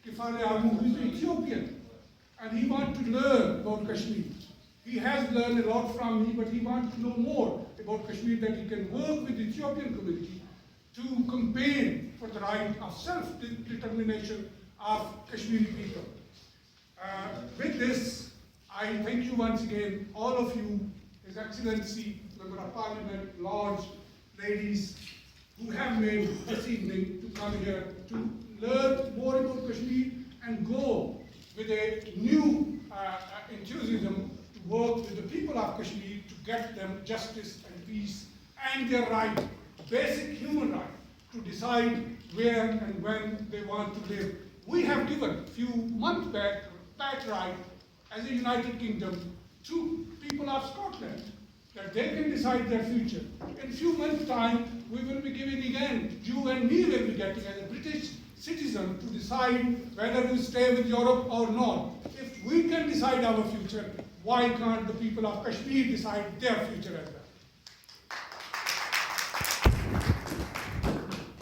Kefale Alemu, who is Ethiopian, and he wants to learn about Kashmir. He has learned a lot from me, but he wants to know more about Kashmir, that he can work with the Ethiopian community to campaign for the right of self-determination of Kashmiri people. With this, I thank you once again, all of you, His Excellency, Member of Parliament, Lords, ladies, who have made this evening to come here to learn more about Kashmir and go with a new enthusiasm to work with the people of Kashmir to get them justice and peace and their right, basic human right, to decide where and when they want to live. We have given a few months back that right as a United Kingdom to people of Scotland, that they can decide their future. In a few months' time, we will be giving again, you and me will be getting as a British citizen to decide whether we stay with Europe or not. If we can decide our future, why can't the people of Kashmir decide their future as well?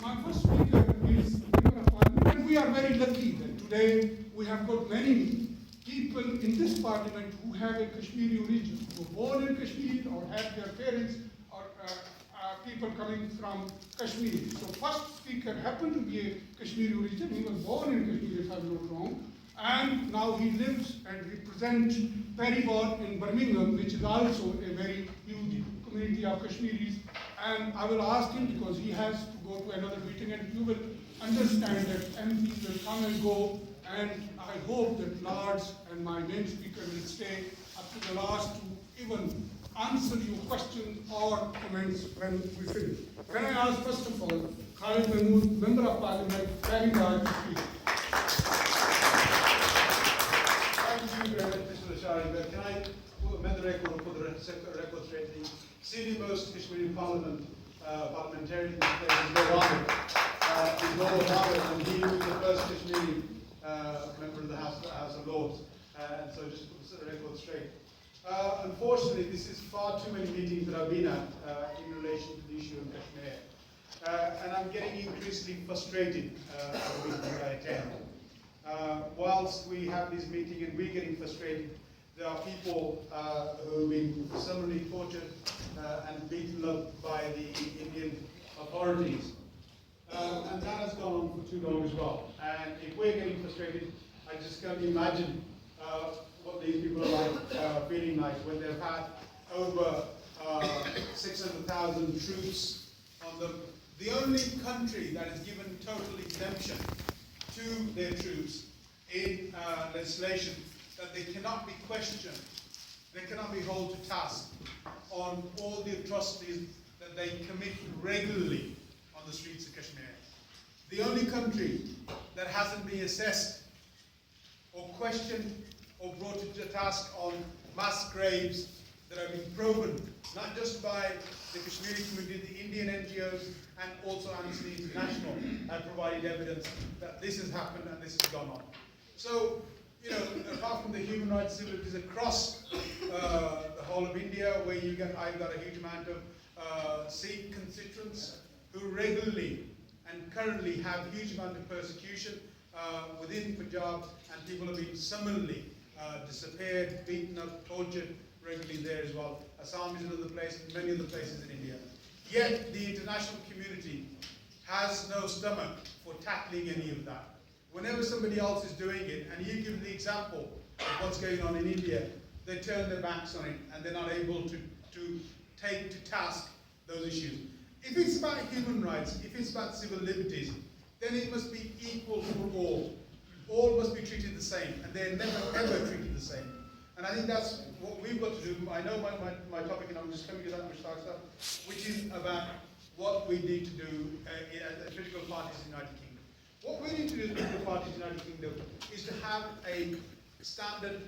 My first speaker is Member of Parliament, and we are very lucky that today we have got many people in this parliament who have a Kashmiri origin, who were born in Kashmir or have their parents or people coming from Kashmir. So first speaker happened to be a Kashmiri origin. He was born in Kashmir, if I'm not wrong, and now he lives and represents Perivale in Birmingham, which is also a very huge community of Kashmiris. And I will ask him, because he has to go to another meeting, and you will understand that MPs will come and go, and I hope that Lords and my main speaker will stay up to the last to even answer your questions or comments when we finish. Can I ask, first of all, Khalid Mahmood, Member of Parliament, very large to speak. Thank you, Mr. Lasharie, but can I amend the record or put the record straight? The senior-most Kashmiri parliamentarian in this place is Ahmed. He's Ahmed, and he was the first Kashmiri member of the House of Lords. And so just to put the record straight. Unfortunately, this is far too many meetings that I've been at in relation to the issue of Kashmir. And I'm getting increasingly frustrated at the meetings I attend. Whilst we have this meeting and we're getting frustrated, there are people who have been summarily tortured and beaten up by the Indian authorities. And that has gone on for too long as well. And if we're getting frustrated, I just can't imagine what these people are like, feeling like when they've had over 600,000 troops on them. The only country that has given total exemption to their troops in legislation that they cannot be questioned, they cannot be held to task on all the atrocities that they commit regularly on the streets of Kashmir. The only country that hasn't been assessed or questioned or brought to task on mass graves that have been proven, not just by the Kashmiri community, the Indian NGOs, and also Amnesty International have provided evidence that this has happened and this has gone on. So, you know, apart from the human rights civilities across the whole of India, where I've got a huge amount of Sikh constituents who regularly and currently have a huge amount of persecution within Punjab, and people have been summarily disappeared, beaten up, tortured regularly there as well. Assam is another place, and many other places in India. Yet the international community has no stomach for tackling any of that. Whenever somebody else is doing it, and you give the example of what's going on in India, they turn their backs on it and they're not able to take to task those issues. If it's about human rights, if it's about civil liberties, then it must be equal for all. All must be treated the same, and they're never ever treated the same. And I think that's what we've got to do. I know my topic, and I'm just coming to that stuff, which is about what we need to do as political parties in the United Kingdom. What we need to do as political parties in the United Kingdom is to have a standard,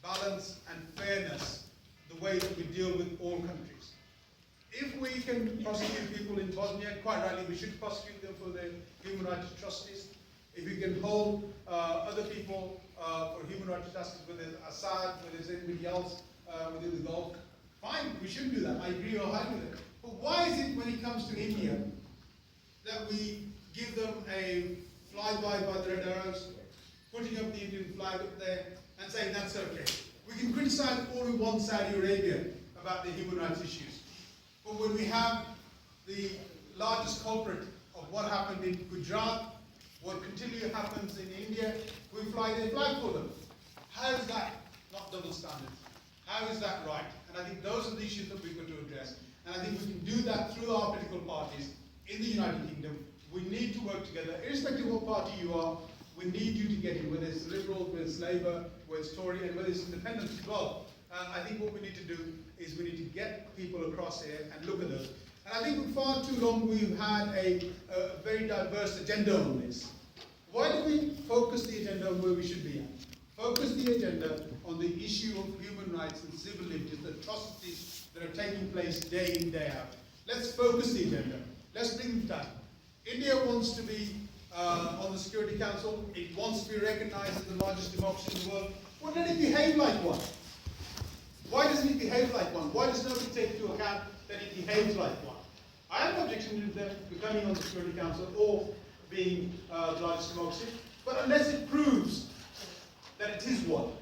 balance, and fairness the way that we deal with all countries. If we can prosecute people in Bosnia, quite rightly, we should prosecute them for their human rights atrocities. If we can hold other people for human rights atrocities, whether it's Assad, whether it's anybody else within the Gulf, fine, we should do that. I agree wholeheartedly with it. But why is it when it comes to India that we give them a flyby by the red arrows, putting up the Indian flag up there, and saying that's okay. We can criticize all we want Saudi Arabia about the human rights issues. But when we have the largest culprit of what happened in Gujarat, what continually happens in India, we fly their flag for them. How is that not double standards? How is that right? And I think those are the issues that we've got to address. And I think we can do that through our political parties in the United Kingdom. We need to work together, irrespective of what party you are. We need you to get in, whether it's Liberal, whether it's Labour, whether it's Tory, and whether it's Independent as well. I think what we need to do is we need to get people across here and look at those. And I think for far too long we've had a very diverse agenda on this. Why don't we focus the agenda on where we should be at? Focus the agenda on the issue of human rights and civil liberties, the atrocities that are taking place day in, day out. Let's focus the agenda. Let's bring them down. India wants to be on the Security Council. It wants to be recognized as the largest democracy in the world. Well, let it behave like one. Why doesn't it behave like one? Why does nobody take into account that it behaves like one? I have no objection to them becoming on the Security Council or being the largest democracy, but unless it proves that it is one.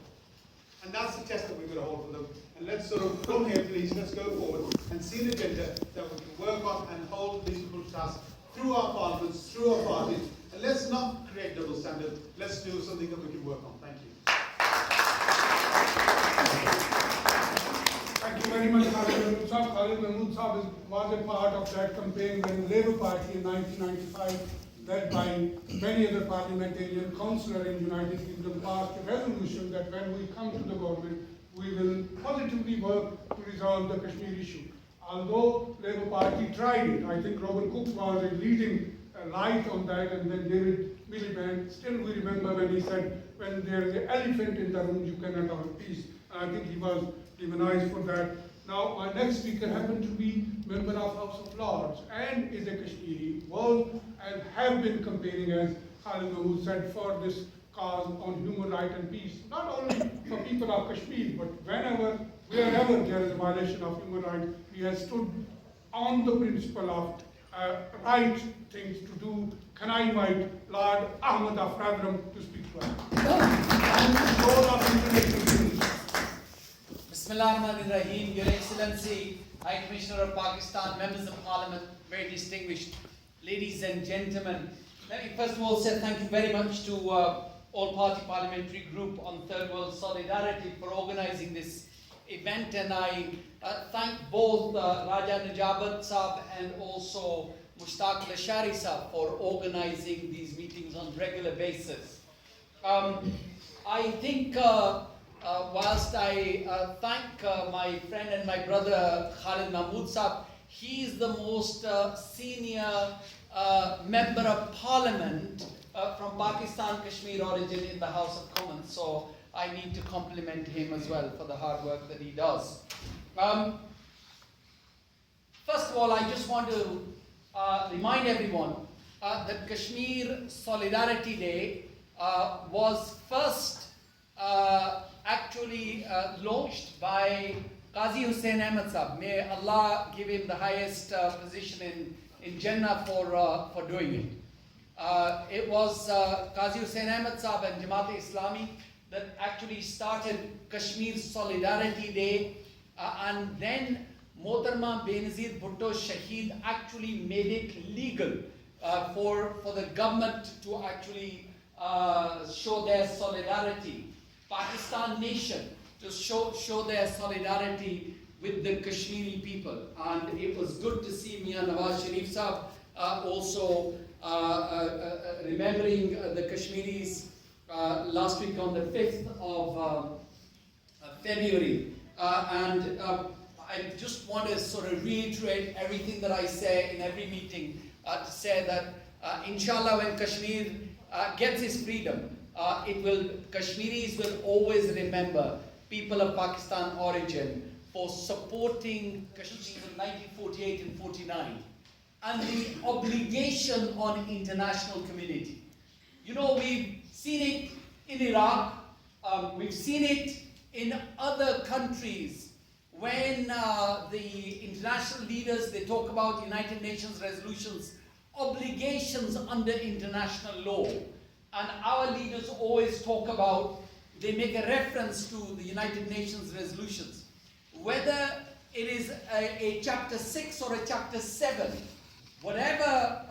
And that's the test that we're going to hold for them. And let's sort of come here, please, let's go forward and see an agenda that we can work on and hold these people to task through our parliaments, through our parties. And let's not create double standards. Let's do something that we can work on. Thank you. Thank you very much, Khalid. Khalid Mahmood was a part of that campaign when the Labour Party in 1995, led by many other parliamentarian councillors in the United Kingdom, passed a resolution that when we come to the government, we will positively work to resolve the Kashmir issue. Although Labour Party tried it, I think Robert Cook was a leading light on that, and then David Miliband, still we remember when he said, when there is an elephant in the room, you cannot have peace. And I think he was demonized for that. Now, my next speaker happened to be member of House of Lords and is a Kashmiri, was and have been campaigning, as Khalid Mahmood said, for this cause on human rights and peace, not only for people of Kashmir, but wherever there is a violation of human rights, he has stood on the principle of right things to do. Can I invite Lord Ahmed of Rotherham to speak to us? Bismillahirrahmanirrahim. Your Excellency, High Commissioner of Pakistan, members of Parliament, very distinguished ladies and gentlemen. Let me first of all say thank you very much to All-Party Parliamentary Group on Third World Solidarity for organizing this event, and I thank both Raja Najabat Sahab and also Mushtaq Lasharie Chair for organizing these meetings on regular basis. I think whilst I thank my friend and my brother Khalid Mahmood Sahab, he is the most senior member of Parliament from Pakistan Kashmir origin in the House of Commons, so I need to compliment him as well for the hard work that he does. First of all, I just want to remind everyone that Kashmir Solidarity Day was first actually launched by Qazi Hussain Ahmed Sahab. May Allah give him the highest position in Jannah for doing it. It was Qazi Hussain Ahmed Sahab and Jamaat Islami that actually started Kashmir Solidarity Day, and then Mohtarma Benazir Bhutto Shaheed actually made it legal for the government to actually show their solidarity. Pakistan nation to show their solidarity with the Kashmiri people, and it was good to see Mia Nawaz Sharif Sahab also remembering the Kashmiris last week on the 5th of February, and I just want to sort of reiterate everything that I say in every meeting to say that inshallah when Kashmir gets its freedom, Kashmiris will always remember people of Pakistan origin for supporting Kashmiris in 1948 and 49, and the obligation on international community. You know, we've seen it in Iraq, we've seen it in other countries when the international leaders, they talk about United Nations resolutions obligations under international law. And our leaders always talk about, they make a reference to the United Nations resolutions. Whether it is a chapter 6 or a chapter 7, whatever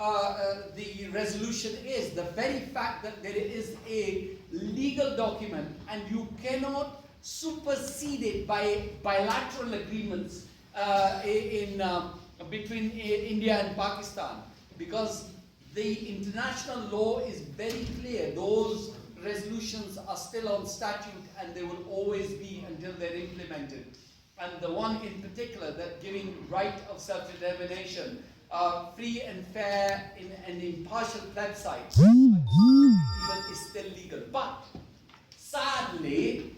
the resolution is, the very fact that there is a legal document and you cannot supersede it by bilateral agreements between India and Pakistan, because the international law is very clear. Those resolutions are still on statute and they will always be until they're implemented. And the one in particular, that giving right of self-determination, free and fair and impartial plebiscite, is still legal. But sadly,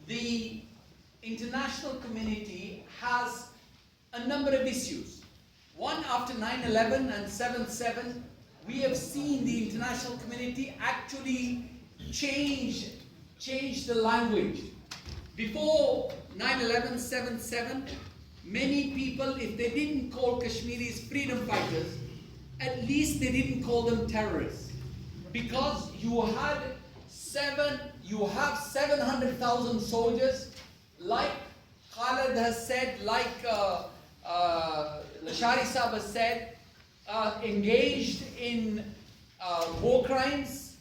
the international community has a number of issues. One, after 9/11 and 7/7, we have seen the international community actually change the language. Before 9/11, 7/7, many people, if they didn't call Kashmiris freedom fighters, at least they didn't call them terrorists. Because you have 700,000 soldiers, like Khalid has said, like Lasharie Sahib has said, engaged in war crimes,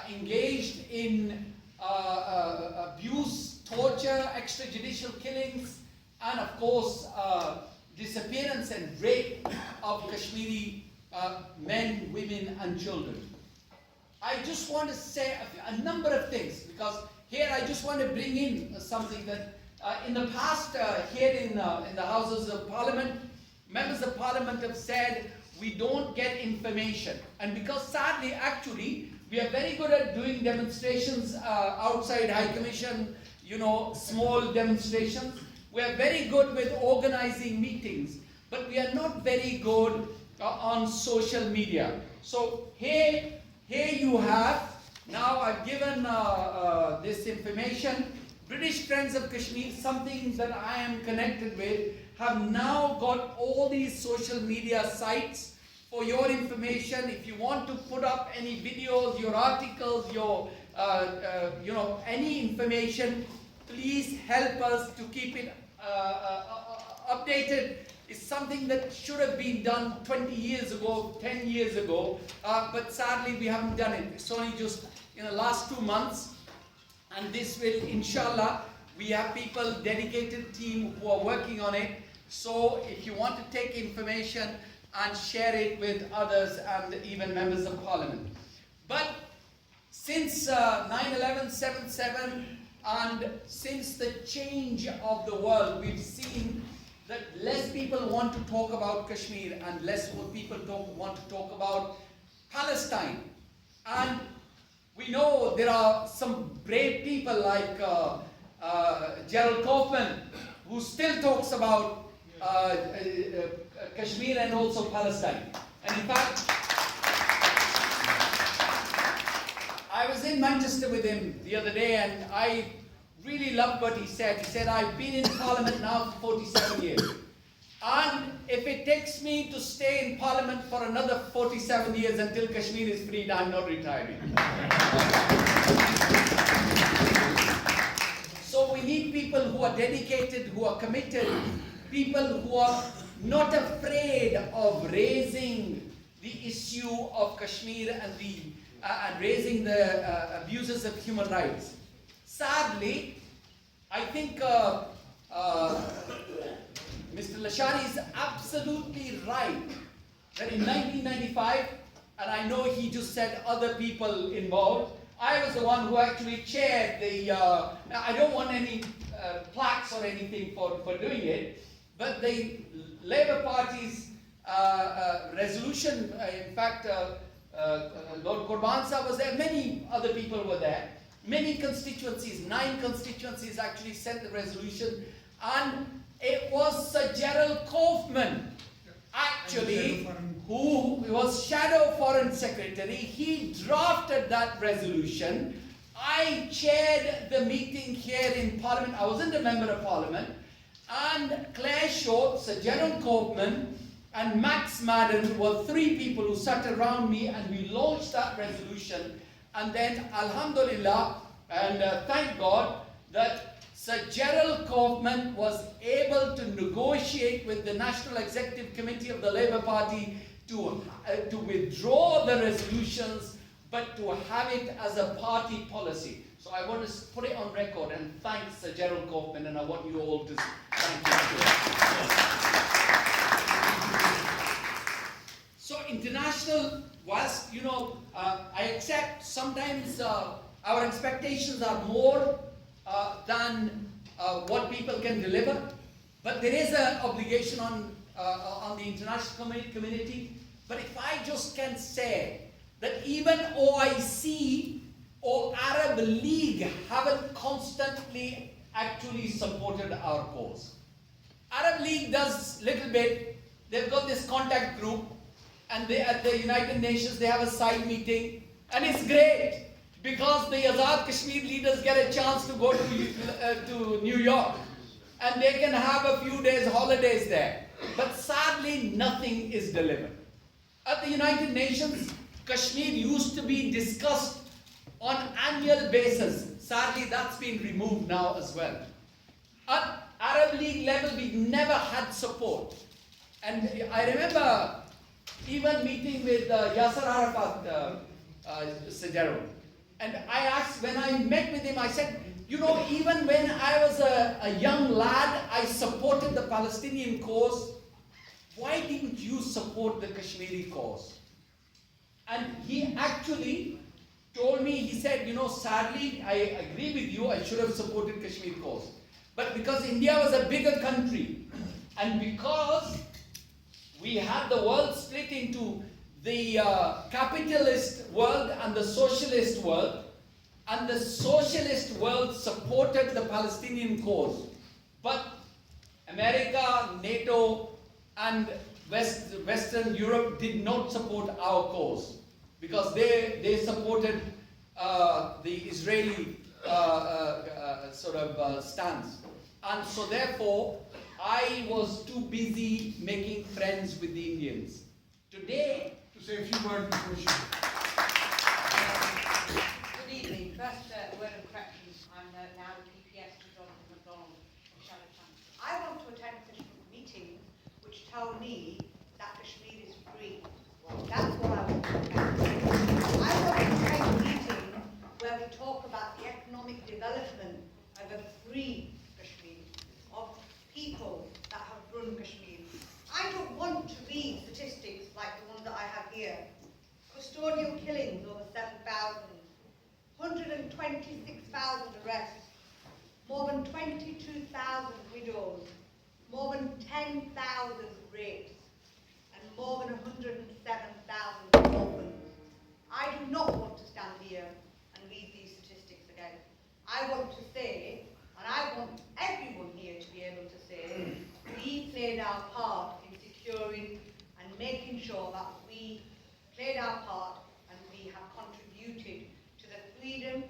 engaged in abuse, torture, extrajudicial killings, and of course disappearance and rape of Kashmiri men, women and children. I just want to say a number of things, because here I just want to bring in something that in the past here in the Houses of Parliament, members of Parliament have said we don't get information. And because sadly, actually, we are very good at doing demonstrations outside High Commission, you know, small demonstrations. We are very good with organizing meetings, but we are not very good on social media. So here you have, now I've given this information. British Friends of Kashmir, something that I am connected with, have now got all these social media sites for your information. If you want to put up any videos, your articles, your any information, please help us to keep it updated. It's something that should have been done 20 years ago, 10 years ago, but sadly we haven't done it. It's only just in the last 2 months, and this will, inshallah, we have people, dedicated team who are working on it. So if you want to take information and share it with others and even members of Parliament. But since 9/11, 7/7, and since the change of the world, we've seen that less people want to talk about Kashmir and less people want to talk about Palestine. And we know there are some brave people like Gerald Kaufman, who still talks about Kashmir and also Palestine. And in fact, I was in Manchester with him the other day and I really loved what he said. He said, I've been in Parliament now for 47 years. And if it takes me to stay in Parliament for another 47 years until Kashmir is freed, I'm not retiring. So we need people who are dedicated, who are committed, people who are not afraid of raising the issue of Kashmir and raising the abuses of human rights. Sadly, I think Mr. Lasharie is absolutely right that in 1995, and I know he just said other people involved, I was the one who actually chaired the, I don't want any plaques or anything for doing it, but the Labour Party's resolution, in fact, Lord Qurban was there, many other people were there. Many constituencies, 9 constituencies actually sent the resolution, and it was Sir Gerald Kaufman, actually, who was Shadow Foreign Secretary. He drafted that resolution. I chaired the meeting here in Parliament. I wasn't a member of Parliament. And Claire Shaw, Sir Gerald Kaufman, and Max Madden were three people who sat around me, and we launched that resolution. And then, Alhamdulillah, and thank God that Sir Gerald Kaufman was able to negotiate with the National Executive Committee of the Labour Party to withdraw the resolutions, but to have it as a party policy. So I want to put it on record and thank Sir Gerald Kaufman, and I want you all to thank him. So international, whilst, I accept sometimes our expectations are more than what people can deliver, but there is an obligation on the international community. But if I just can say that even OIC or Arab League haven't constantly actually supported our cause. Arab League does little bit. They've got this contact group, and at the United Nations they have a side meeting, and it's great because the Azad Kashmir leaders get a chance to go to New York, and they can have a few days holidays there. But sadly, nothing is delivered. At the United Nations, Kashmir used to be discussed on annual basis. Sadly, that's been removed now as well. At Arab League level, we never had support. And I remember even meeting with Yasser Arafat, Sir Gerald. And I asked, when I met with him, I said, even when I was a young lad, I supported the Palestinian cause. Why didn't you support the Kashmiri cause? And he actually told me, he said, sadly, I agree with you, I should have supported Kashmir cause. But because India was a bigger country, and because we had the world split into the capitalist world and the socialist world, and the socialist world supported the Palestinian cause. But America, NATO, and Western Europe did not support our cause, because they supported the Israeli stance. And so therefore, I was too busy making friends with the Indians. Today, to say a few words before she... Good evening. First, a word of correction. I'm now the PPS to Jonathan MacDonald, Shadow Chancellor. I want to attend official meetings which tell me that Kashmir is free. That's what I want to attend. I want to attend a meeting where we talk about the economic development of a free Kashmir, of people that have run Kashmir. I don't want to read statistics like the one that I have here. Custodial killings over 7,000, 126,000 arrests, more than 22,000 widows, more than 10,000 rapes, and more than 107,000 orphans. I do not want to stand here and read these statistics again. I want to say, and I want everyone here to be able to say, we played our part in securing and making sure that we played our part and we have contributed to the freedom,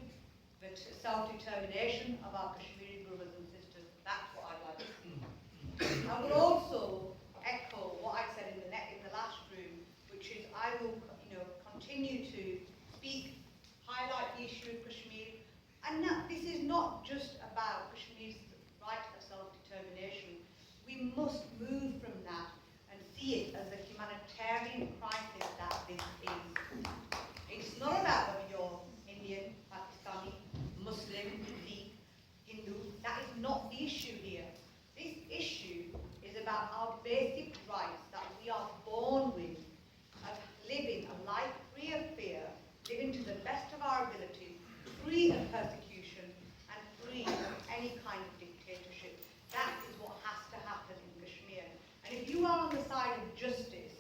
the self-determination of our Kashmiri brothers and sisters. That's what I'd like to see. I would also echo what I said in the last room, which is I will continue to speak, highlight the issue of Kashmir, and that this is not just about Kashmir's right of self-determination. We must move from that and see it as a humanitarian crisis that this is. It's not about whether you're Indian, Pakistani, Muslim, Sikh, Hindu. That is not the issue here. This issue is about our basic rights that we are born with, of living a life free of fear, living to the best of our ability, free of persecution, and free of any kind of dictatorship. That is what has to happen in Kashmir. And if you are on the side of justice,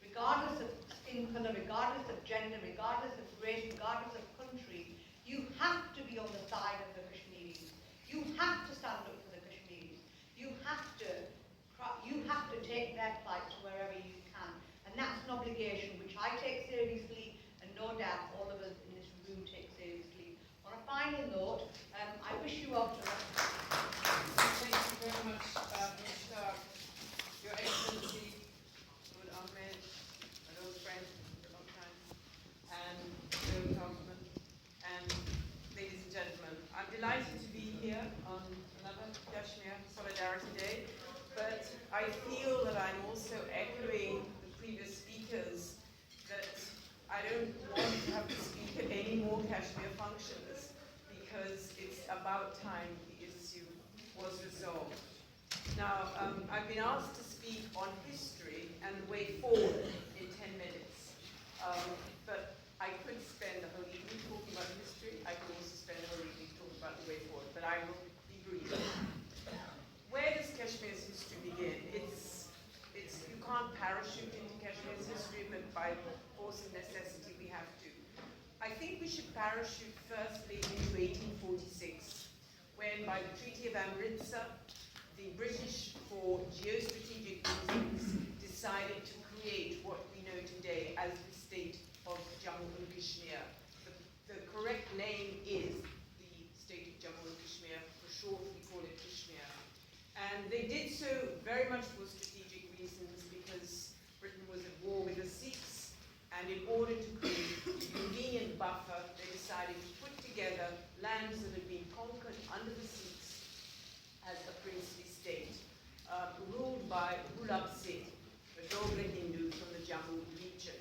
regardless of skin colour, regardless of gender, regardless of race, regardless of country, you have to be on the side of the Kashmiris. You have to stand up for the Kashmiris. You have to take their plight to wherever you can. And that's an obligation which I take seriously, and no doubt all of us in this room take seriously. On a final note, I wish you all the best. Thank you very much, Your Excellency. don't want to have to speak at any more Kashmir functions because it's about time the issue was resolved. Now, I've been asked to speak on history and the way forward in 10 minutes. But I could spend the whole evening talking about history. I could also spend the whole evening talking about the way forward, but I will be brief. Where does Kashmir's history begin? You can't parachute into Kashmir's history, but by force of necessity we have to. I think we should parachute firstly into 1846, when by the Treaty of Amritsar, the British, for geostrategic reasons, decided to create what we know today as the state of Jammu and Kashmir. The correct name is the state of Jammu and Kashmir. For short, we call it Kashmir. And they did so very much for strategic reasons because Britain was at war with the Sikhs, and in order to create a convenient buffer, they decided to put together lands that had been conquered under the Sikhs as a princely state, ruled by Gulab Singh, a Dogra Hindu from the Jammu region.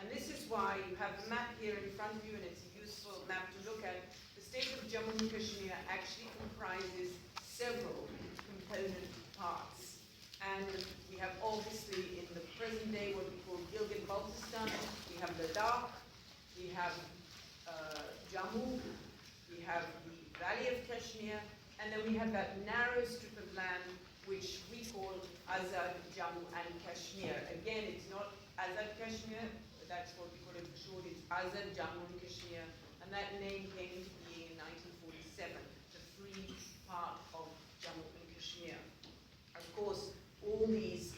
And this is why you have the map here in front of you, and it's a useful map to look at. The state of Jammu and Kashmir actually comprises several component parts. And we have obviously in the present day what we call Gilgit-Baltistan, we have Ladakh, we have Jammu, we have the Valley of Kashmir, and then we have that narrow strip of land which we call Azad Jammu and Kashmir. Again, it's not Azad Kashmir, but that's what we call it for short. It's Azad Jammu and Kashmir, and that name came into being in 1947, the free part of Jammu and Kashmir. Of course, all these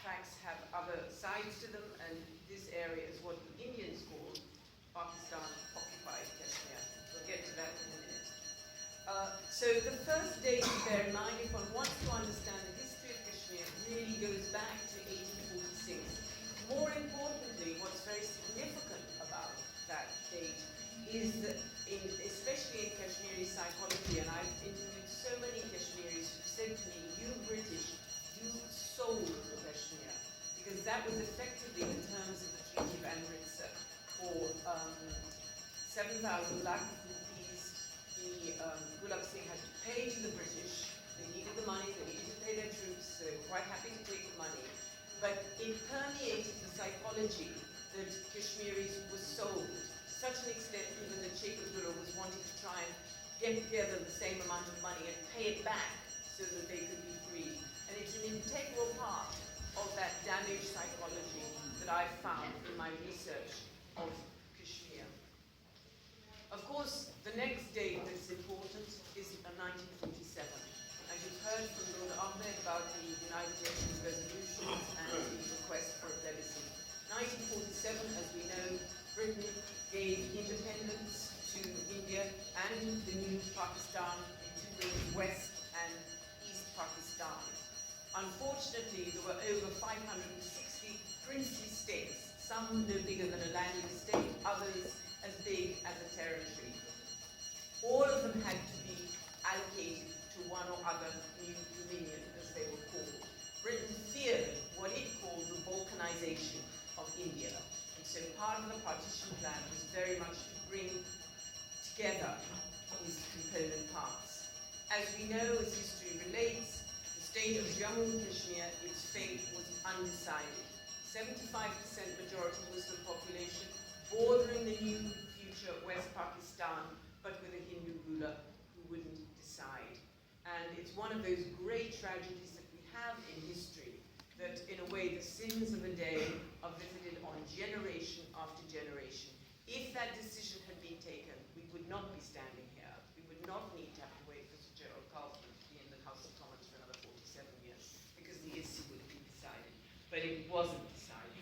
facts have other sides to them, and this area is what the Indians call Pakistan occupied Kashmir. We'll get to that in a minute. So the first date to bear in mind, if one wants to understand the history of Kashmir, really goes back to 1846. More importantly, what's very significant about that date is that, especially in Kashmiri psychology, and I've interviewed so many Kashmiris who said to me, you British, you sold Kashmir, because that was effectively the terms of the Treaty of Amritsar for 7,000 lakh rupees. Gulab Singh had to pay to the British. They needed the money, they needed to pay their troops, so they were quite happy to take the money. But it permeated the psychology that Kashmiris were sold to such an extent even that Sheikh Abdullah was wanting to try and get together the same amount of money and pay it back so that they could be free. And it's an integral part of that damaged psychology that I've found in my research of Kashmir. Of course, the next date that's important is 1947. And you've heard from Lord Ahmed about the United Nations resolutions and the request for a plebiscite. 1947, as we know, Britain gave independence to India and the new Pakistan in two wings, West and East Pakistan. Unfortunately, there were over 560 princely states, some no bigger than a landed state, others as big as a territory. All of them had to be allocated to one or other new dominion, as they were called. Britain feared what it called the Balkanization of India. And so part of the partition plan was very much to bring together these component parts. As we know, as history relates, the state of Jammu and Kashmir, its fate was undecided. 75% majority Muslim population, bordering the new future West Pakistan, but with a Hindu ruler who wouldn't decide. And it's one of those great tragedies that we have in history, that in a way the sins of a day are visited on generation after generation. If that decision had been taken, we would not be standing here. We would not need to have to wait for Sir Gerald Kaufman to be in the House of Commons for another 47 years, because the issue would have been decided. But it wasn't decided.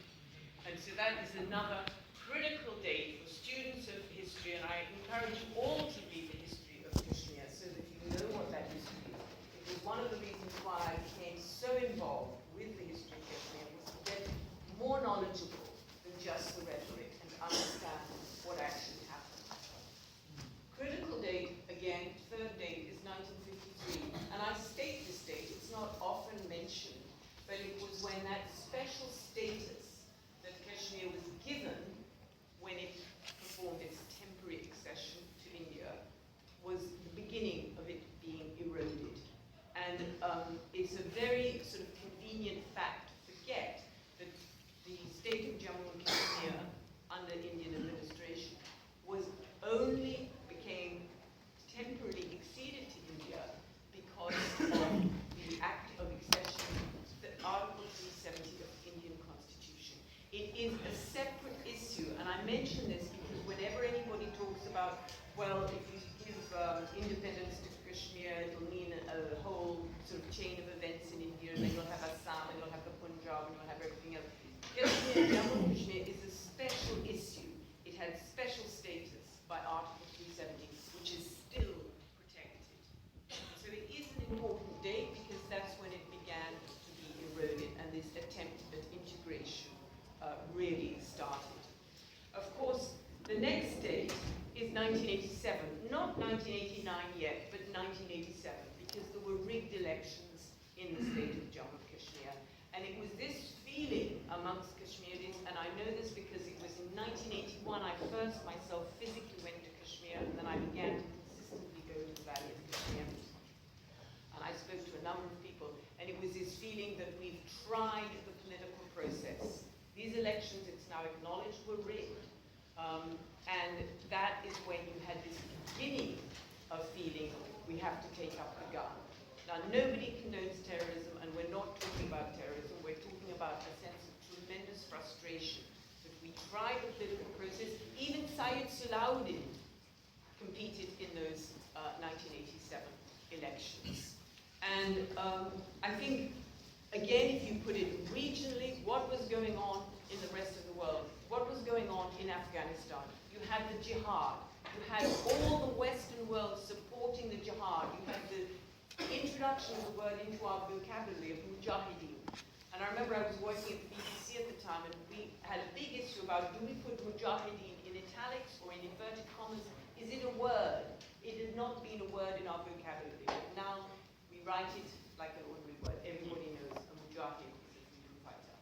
And so that is another critical date for students of history, and I encourage you all to read the history of Kashmir so that you know what that history is. It was one of the reasons why I became so involved with the history of Kashmir, was to get more knowledgeable than just the rhetoric and understand what actually happened. Critical date, again, third date, is 1953. And I state this date, it's not often mentioned, but it was when that special status that Kashmir was given mention this because whenever anybody talks about, well, if you give independence to Kashmir, it'll mean a whole sort of chain of events in India, and then you'll have Assam, and you'll have the Punjab, and you'll have everything else. Kashmir, Jammu and Kashmir is a special issue. It had special status by Article 370, which is still protected. So it is an important date because that's when it began to be eroded, and this attempt at integration really started. Of course, the next date is 1987, not 1989 yet, but 1987, because there were rigged elections in the state of Jammu and Kashmir. And it was this feeling amongst Kashmiris, and I know this because it was in 1981 I first myself physically went to Kashmir, and then I began to consistently go to the Valley of Kashmir. And I spoke to a number of people, and it was this feeling that we've tried the political process. These elections, it's now acknowledged, were rigged. And that is when you had this beginning of feeling we have to take up the gun. Now, nobody condones terrorism, and we're not talking about terrorism. We're talking about a sense of tremendous frustration that we tried the political process. Even Syed competed in those 1987 elections. And I think, again, if you put it regionally, what was going on in the rest of the world? What was going on in Afghanistan? You had the jihad. You had all the Western world supporting the jihad. You had the introduction of the word into our vocabulary of mujahideen. And I remember I was working at the BBC at the time, and we had a big issue about, do we put mujahideen in italics or in inverted commas? Is it a word? It had not been a word in our vocabulary. But now we write it like an ordinary word. Everybody knows a mujahid is a freedom fighter.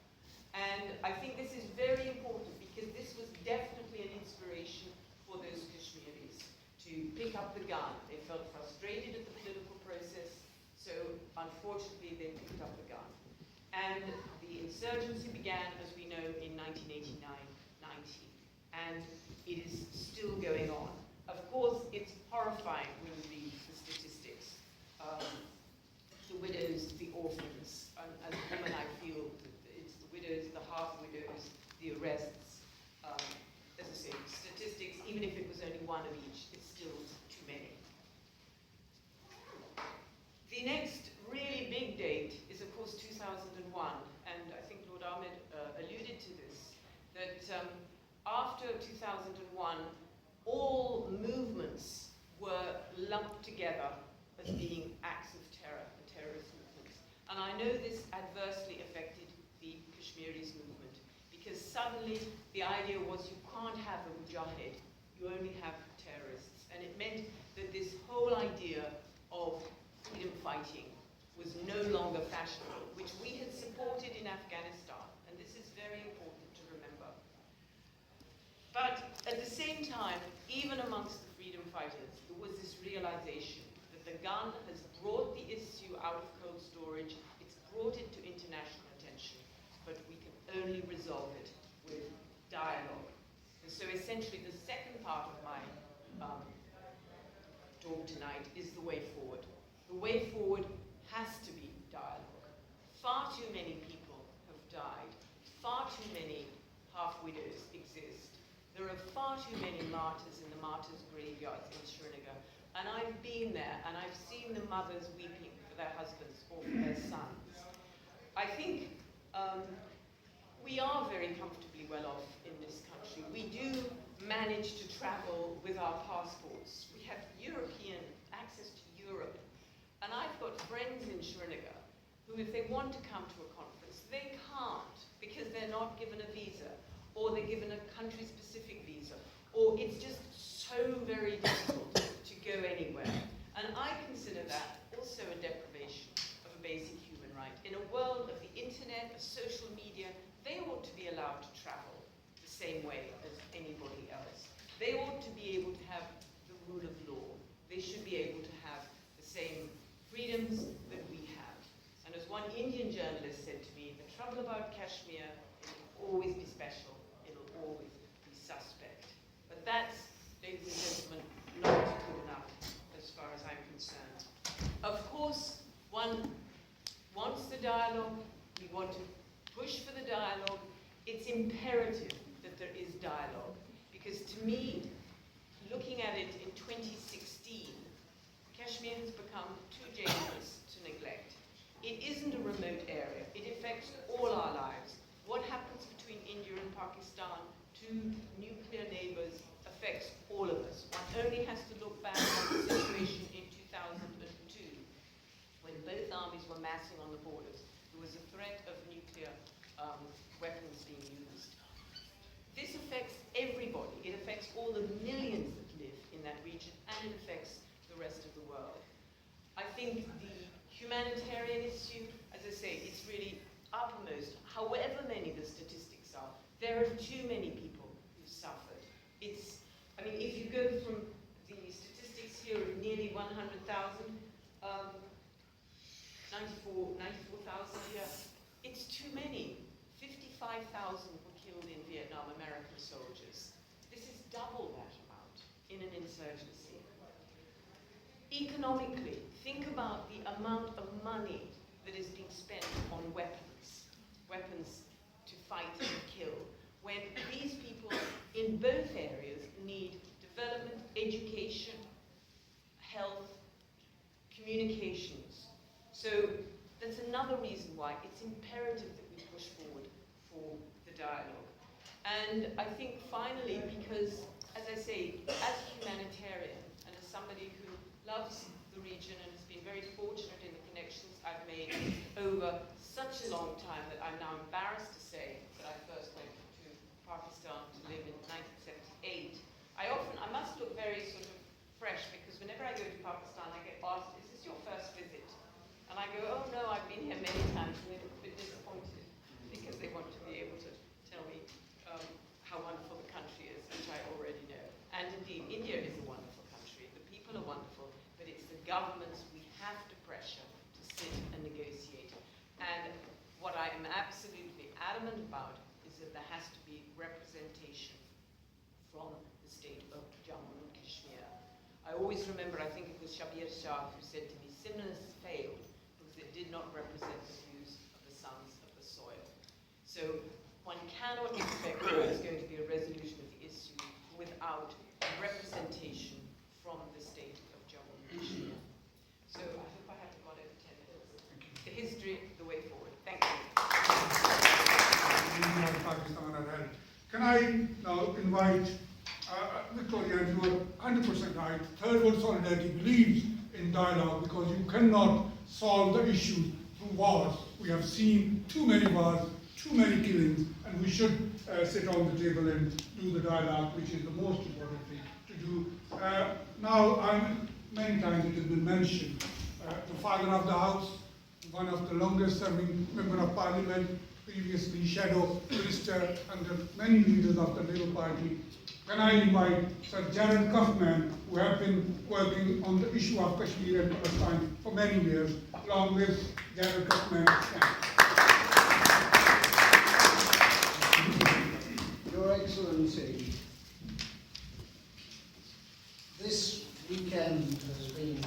And I think this is very important because this was definitely an inspiration for those Kashmiris to pick up the gun. They felt frustrated at the political process, so unfortunately they picked up the gun. And the insurgency began, as we know, in 1989-90, and it is still going on. Of course, it's horrifying when you read the statistics. The widows, the orphans, and as a woman I feel it's the widows, the half-widows, the arrests. As I say, statistics, even if it was only one of each, it's still too many. The next really big date is, of course, 2001, and I think Lord Ahmed alluded to this, that after 2001, all movements were lumped together as being acts of terror, the terrorist movements. And I know this adversely affected the Kashmiris movement, because suddenly the idea was you can't have a mujahid, you only have terrorists. And it meant that this whole idea of freedom fighting was no longer fashionable, which we had supported in Afghanistan. And this is very important to remember. But at the same time, even amongst the freedom fighters, there was this realization that the gun has brought the issue out of cold storage, it's brought it to international attention, but we can only resolve it with dialogue. And so essentially the second part of my talk tonight is the way forward. The way forward has to be dialogue. Far too many people have died. Far too many half-widows exist. There are far too many martyrs in the martyrs' graveyards in Srinagar. And I've been there, and I've seen the mothers weeping for their husbands or for their sons. I think we are very comfortably well off in this country. We do manage to travel with our passports. We have European access to Europe. And I've got friends in Srinagar who, if they want to come to a conference, they can't because they're not given a visa, or they're given a country-specific visa, or it's just so very difficult to go anywhere. And I consider that also a deprivation of a basic human right. In a world of the internet, of social media, they ought to be allowed to travel the same way as anybody else. They ought to be able to have the rule of law. They should be able to have the same freedoms that we have. And as one Indian journalist said to me, the trouble about Kashmir, it will always be special, it'll always be suspect. But that's, ladies and gentlemen, not good enough as far as I'm concerned. Of course, one wants the dialogue, we want to push for the dialogue. It's imperative that there is dialogue, me, looking at it in 2016, Kashmir has become too dangerous to neglect. It isn't a remote area. It affects all our lives. What happens between India and Pakistan, two nuclear neighbors, affects all of us. One only has to look back at the situation in 2002, when both armies were massing on the borders. There was a threat of nuclear weapons being used. This affects everybody. It affects all the millions that live in that region, and it affects the rest of the world. I think the humanitarian issue, as I say, it's really uppermost. However many the statistics are, there are too many people who've suffered. I mean, if you go from the statistics here of nearly 100,000, 94,000 here, it's too many. 55,000 were killed in Vietnam, American soldiers. This is double that amount in an insurgency. Economically, think about the amount of money that is being spent on weapons to fight and kill, when these people in both areas need development, education, health, communications. So that's another reason why it's imperative that we push forward for the dialogue. And I think finally, because, as I say, as a humanitarian and as somebody who loves the region and has been very fortunate in the connections I've made over such a long time that I'm now embarrassed to say that I first went to Pakistan to live in 1978. I must look very sort of fresh, because whenever I go to Pakistan, I get asked, is this your first visit? And I go, oh no, I've been here many times, and they're a bit disappointed, because they want to be able to tell me how wonderful the country is, which I already know. And indeed, India is a wonderful country. The people are wonderful, but it's the governments we have to pressure to sit and negotiate. And what I am absolutely adamant about is that there has to be representation from the state of Jammu and Kashmir. I always remember, I think it was Shah who said to me, Simlas failed because it did not represent the views of the sons of the soil. So one cannot expect there is going to be a resolution of the issue without representation from the state of Jammu and Kashmir. So I hope I haven't got over 10 minutes. The history, the way forward. Thank you. Can I now invite Victoria, and you are 100% right. Third World Solidarity believes in dialogue, because you cannot solve the issue through wars. We have seen too many wars, too many killings, and we should sit on the table and do the dialogue, which is the most important thing to do. Now, many times it has been mentioned, the father of the house, one of the longest serving member of parliament, previously shadow minister under many leaders of the Labour Party. Can I invite Sir Gerald Kaufman, who have been working on the issue of Kashmir and Palestine for many years, along with Gerald Kaufman. Your Excellency, this weekend has been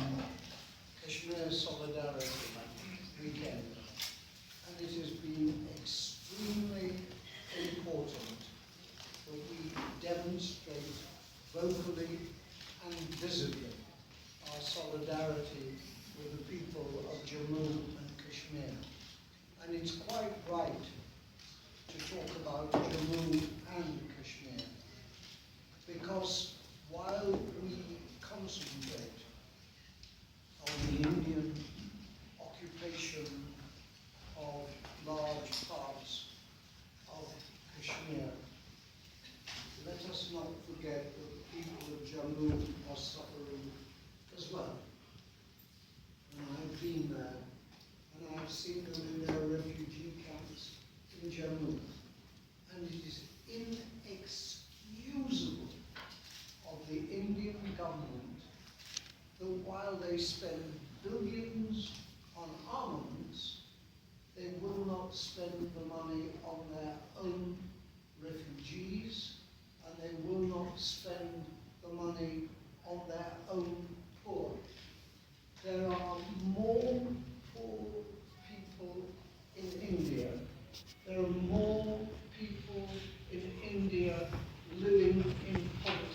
Kashmir Solidarity Weekend, and it has been extremely important that we demonstrate vocally and visibly our solidarity with the people of Jammu and Kashmir. And it's quite right to talk about Jammu and Kashmir, because while we concentrate on the Indian occupation of large parts of Kashmir, let us not forget that the people of Jammu are suffering as well. And I've been there, and I've seen them in their refugee camps in Jammu. And it is inexcusable of the Indian government that while they spend billions on armaments, they will not spend the money on their own refugees, and they will not spend the money on their own poor. There are more poor people in India. There are more people in India living in poverty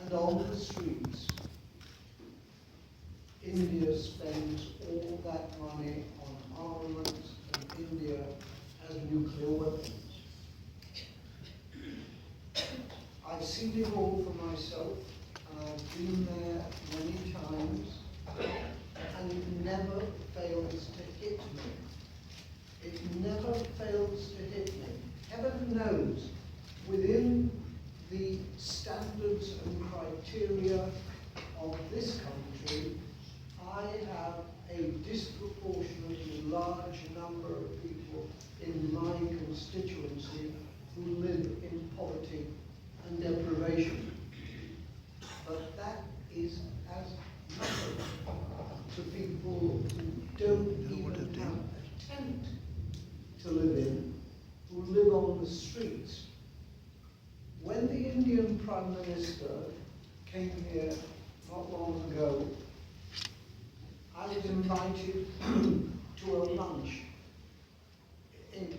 and on the streets, India spends all that money on armaments, and India has nuclear weapons. I've seen it all for myself, and I've been there many times, and it never fails to hit me. It never fails to hit me. Heaven knows, within the standards and criteria of this country, I have a disproportionately large number of people in my constituency who live in poverty and deprivation. But that is as nothing to people who don't even have a tent to live in, who live on the streets. When the Indian Prime Minister came here not long ago, I was invited to a lunch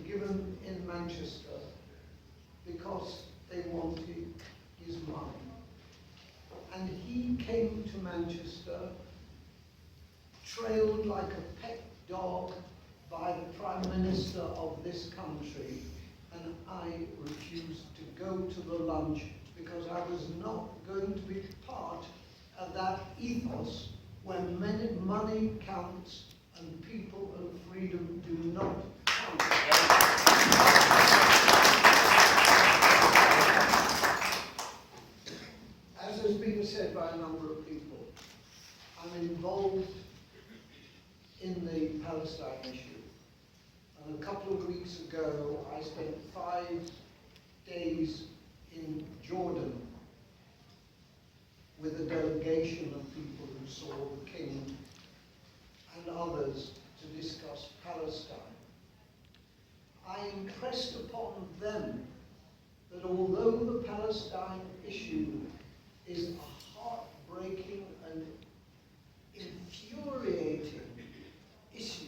given in Manchester because they wanted his money. And he came to Manchester, trailed like a pet dog by the Prime Minister of this country, and I refused to go to the lunch because I was not going to be part of that ethos when money counts and people and freedom do not count. As has been said by a number of people, I'm involved in the Palestine issue. And a couple of weeks ago, I spent 5 days in Jordan with a delegation of people who saw the King and others to discuss Palestine. I impressed upon them that although the Palestine issue is a heartbreaking and infuriating issue,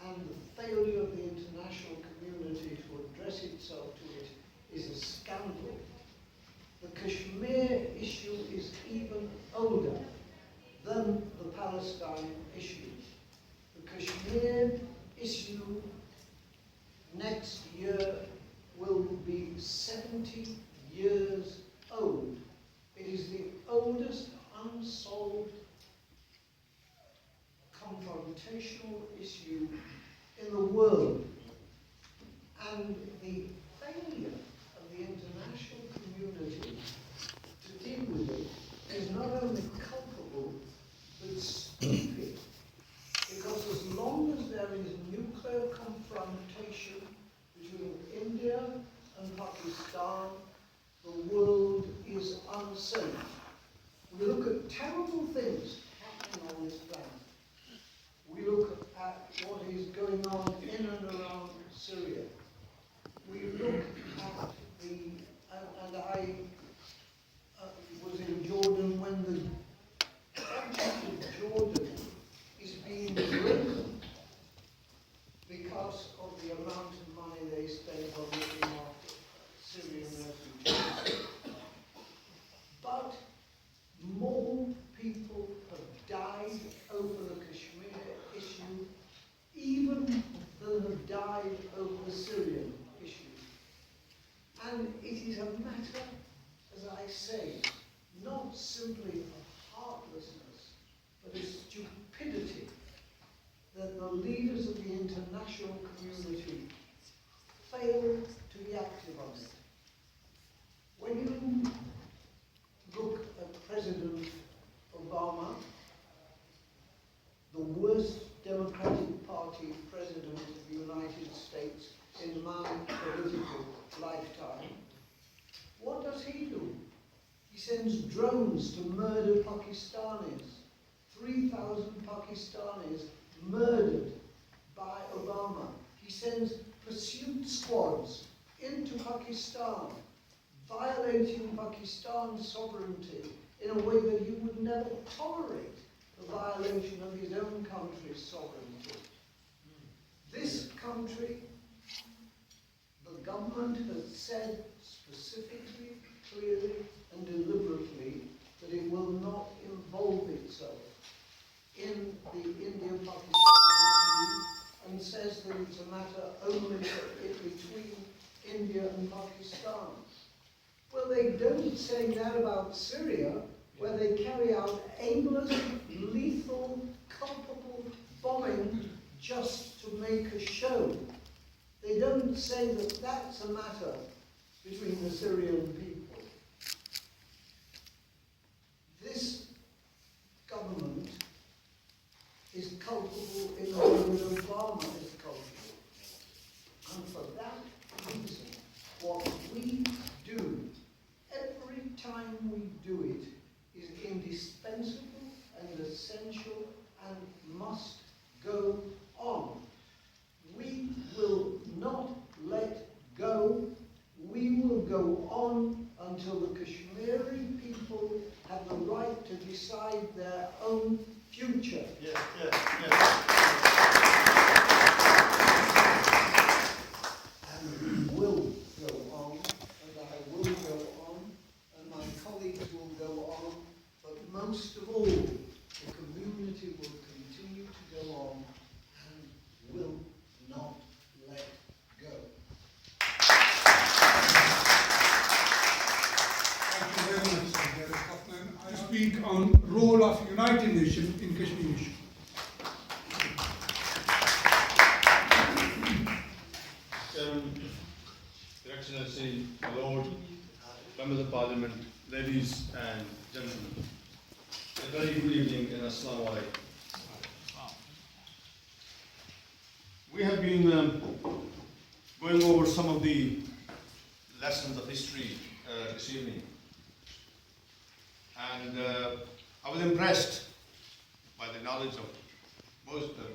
and the failure of the international community to address itself to it is a scandal, the Kashmir issue is even older than the Palestine issue. The Kashmir issue next year will be 70 years old. It is the oldest unsolved confrontational issue in the world. And the failure of the international community to deal with it is not only culpable, but stupid. Because as long as there is nuclear confrontation between India and Pakistan, the world is unsafe. We look at terrible things happening on this planet. We look at what is going on in and around Syria. We look at the, and I was in Jordan when the country of Jordan is being broken because of the amount of money they spend on looking after Syrian refugees. But more people have died over the Kashmir issue even than have died over the Syrian issue. And it is a matter, as I say, not simply of heartlessness, but of stupidity that the leaders of the international community fail to be active on it. When you look at President Obama, the worst Democratic Party president of the United States in my political lifetime, what does he do? He sends drones to murder Pakistanis. 3,000 Pakistanis murdered by Obama. He sends pursuit squads into Pakistan, violating Pakistan's sovereignty in a way that he would never tolerate the violation of his own country's sovereignty. This country, the government has said specifically, clearly, and they don't say that about Syria, where they carry out aimless, lethal, culpable bombing just to make a show. They don't say that that's a matter between the Syrian people. This government is culpable in the way that Obama is culpable. And for that reason, what we do, every time we do it, is indispensable and essential and must go on. We will not let go. We will go on until the Kashmiri people have the right to decide their own future. Yes, yes, yes. And we will go on, and I will go on, and my colleagues will go on, but most of all, the community will continue to go on and will not let go. Thank you very much, Gerald Kaufman. I speak on role of United Nations in Kashmir issue. Your Excellency, my Lord, Members of Parliament, ladies and gentlemen, a very good evening and Assalamu alaikum. We have been going over some of the lessons of history this evening, and I was impressed by the knowledge of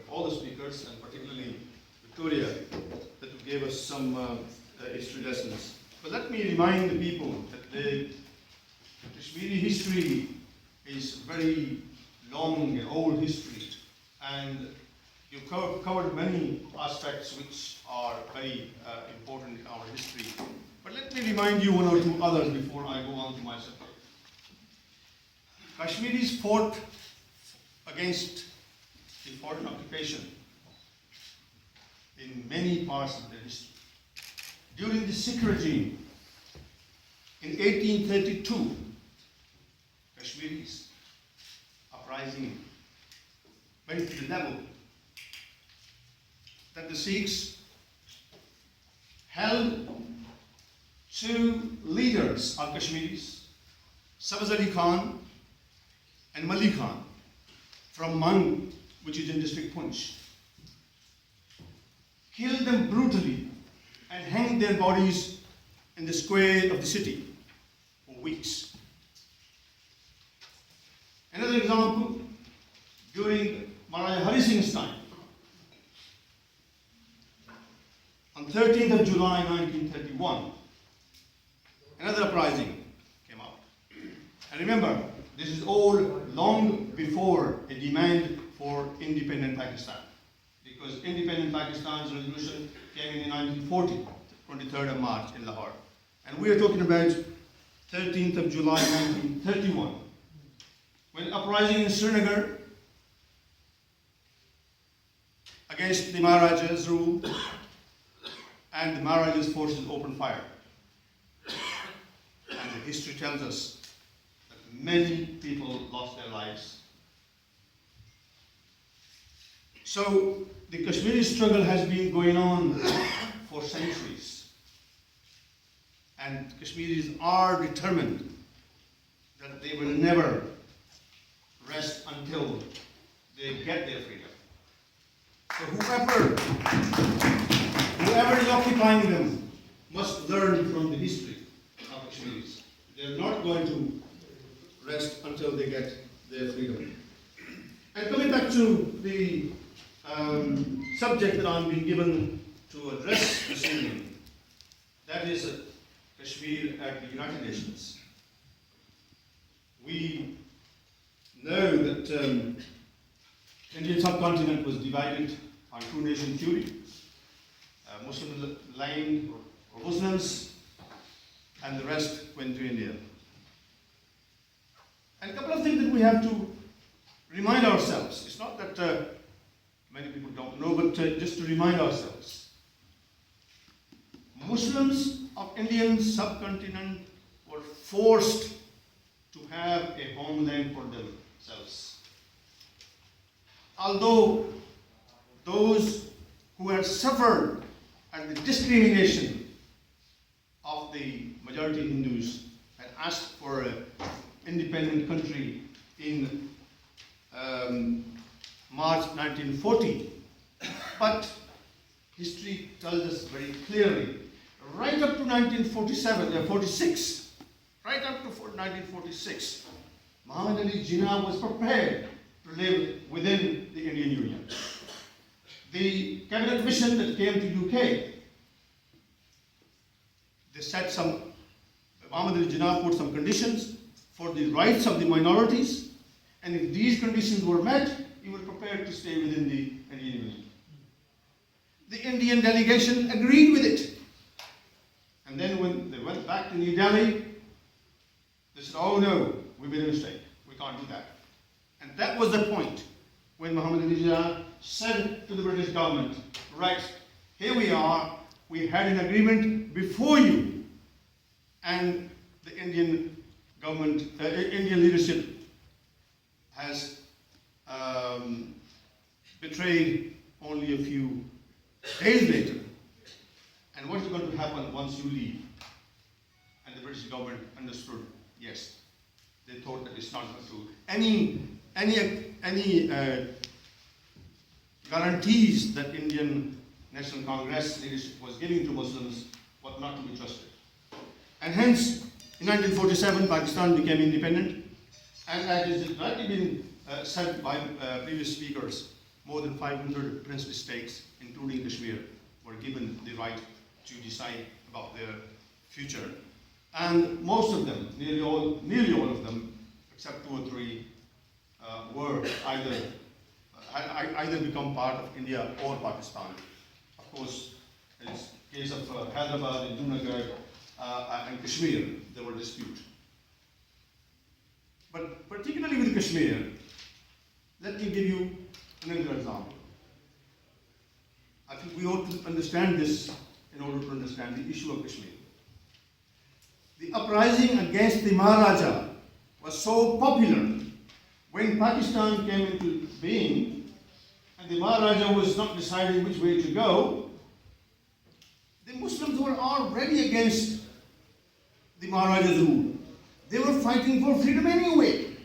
all the speakers, and particularly Victoria, that gave us some history lessons. But let me remind the people that the Kashmiri history is very long and old history, and you've covered many aspects which are very important in our history. But let me remind you one or two others before I go on to my subject. Kashmiris fought against the foreign occupation in many parts of their history. During the Sikh regime, in 1832, Kashmiris uprising went to the level that the Sikhs held two leaders of Kashmiris, Sabaz Ali Khan and Mali Khan, from Mang, which is in district Punch. Killed them brutally and hanged their bodies in the square of the city for weeks. Another example, during Maharaja Hari Singh's time, on 13th of July 1931, another uprising came out. And remember, this is all long before a demand for independent Pakistan, because independent Pakistan's resolution came in 1940, 23rd of March in Lahore. And we are talking about 13th of July 1931, when uprising in Srinagar against the Maharaja's rule, and the Maharaja's forces opened fire. And the history tells us that many people lost their lives. So the Kashmiri struggle has been going on for centuries. And Kashmiris are determined that they will never rest until they get their freedom. So whoever is occupying them must learn from the history of Kashmiris. They're not going to rest until they get their freedom. And coming back to the subject that I'm being given to address this evening, that is Kashmir at the United Nations. We know that Indian subcontinent was divided on two-nation theory. Muslim line or Muslims, and the rest went to India. And a couple of things that we have to remind ourselves. It's not that many people don't know, but just to remind ourselves. Muslims of Indian subcontinent were forced to have a homeland for themselves. Although those who had suffered at the discrimination of the majority Hindus had asked for an independent country in March 1940, but history tells us very clearly, right up to 1946, right up to 1946, Muhammad Ali Jinnah was prepared to live within the Indian Union. The cabinet mission that came to UK, they set Muhammad Ali Jinnah put some conditions for the rights of the minorities, and if these conditions were met, he was prepared to stay within the Indian Union. The Indian delegation agreed with it. And then when they went back to New Delhi, they said, oh no, we made a mistake. We can't do that. And that was the point when Muhammad Ali Jinnah said to the British government, right, here we are, we had an agreement before you, and the Indian government, Indian leadership has betrayed only a few days later. And what is going to happen once you leave? And the British government understood, yes. They thought that it's not going to. Any guarantees that Indian National Congress leadership was giving to Muslims was not to be trusted. And hence, in 1947, Pakistan became independent. And as has rightly been said by previous speakers, more than 500 princely states, including Kashmir, were given the right to decide about their future. And most of them, nearly all of them, except 2 or 3, were either become part of India or Pakistan. Of course, in the case of Hyderabad and Junagadh and Kashmir, there were disputes. But particularly with Kashmir, let me give you another example. I think we ought to understand this in order to understand the issue of Kashmir. The uprising against the Maharaja was so popular when Pakistan came into being, and the Maharaja was not deciding which way to go. The Muslims were already against the Maharaja's rule. They were fighting for freedom anyway,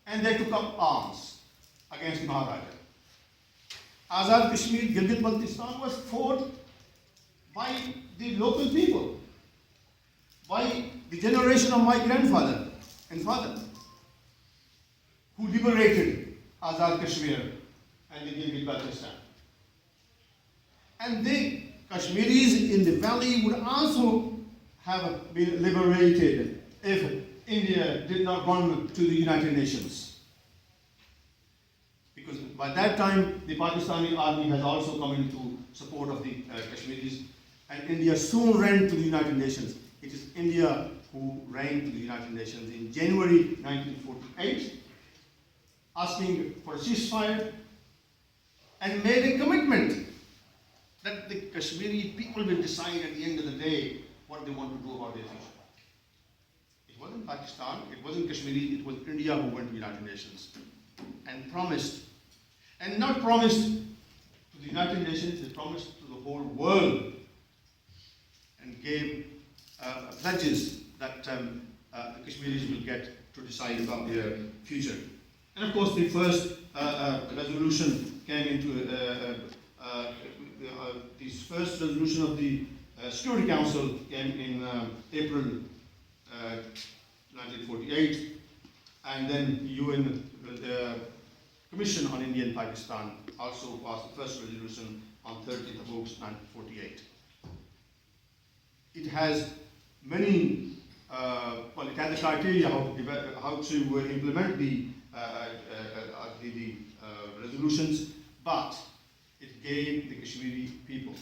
and they took up arms against the Maharaja. Azad Kashmir, Gilgit-Baltistan was fought by the local people, by the generation of my grandfather and father, who liberated Azad Kashmir and the Gilgit-Baltistan. And the Kashmiris in the valley would also have been liberated if India did not run to the United Nations. Because by that time, the Pakistani army has also come into support of the Kashmiris, and India soon ran to the United Nations. It is India who ran to the United Nations in January 1948, asking for a ceasefire, and made a commitment that the Kashmiri people will decide at the end of the day what they want to do about their future. It wasn't Pakistan, it wasn't Kashmiri, it was India who went to the United Nations and promised, and not promised to the United Nations, they promised to the whole world, and gave pledges that the Kashmiris will get to decide about their future. And of course, the first resolution came into this first resolution of the Security Council came in April 1948, and then UN Commission on India and Pakistan also passed the first resolution on 30th of August 1948. It has many, well, it has the criteria how to implement the resolutions, but it gave the Kashmiri people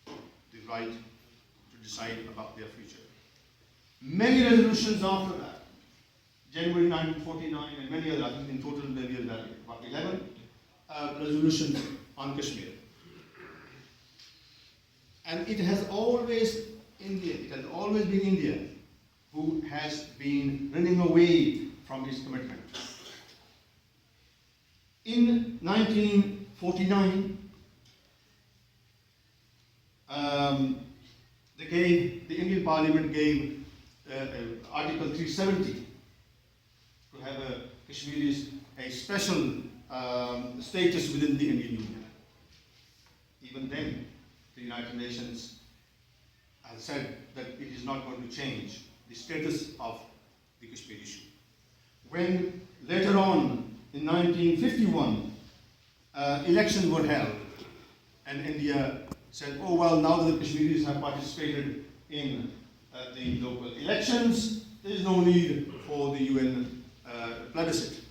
the right to decide about their future. Many resolutions after that, January 1949 and many others, I think in total maybe about 11 resolutions on Kashmir. And it has always been India who has been running away from his commitment. In 1949, the Indian Parliament gave Article 370 to have Kashmiris a special status within the Indian Union. Even then, the United Nations has said that it is not going to change the status of the Kashmir issue. When later on, in 1951, elections were held, and India said, oh well, now that the Kashmiris have participated in the local elections, there is no need for the UN plebiscite.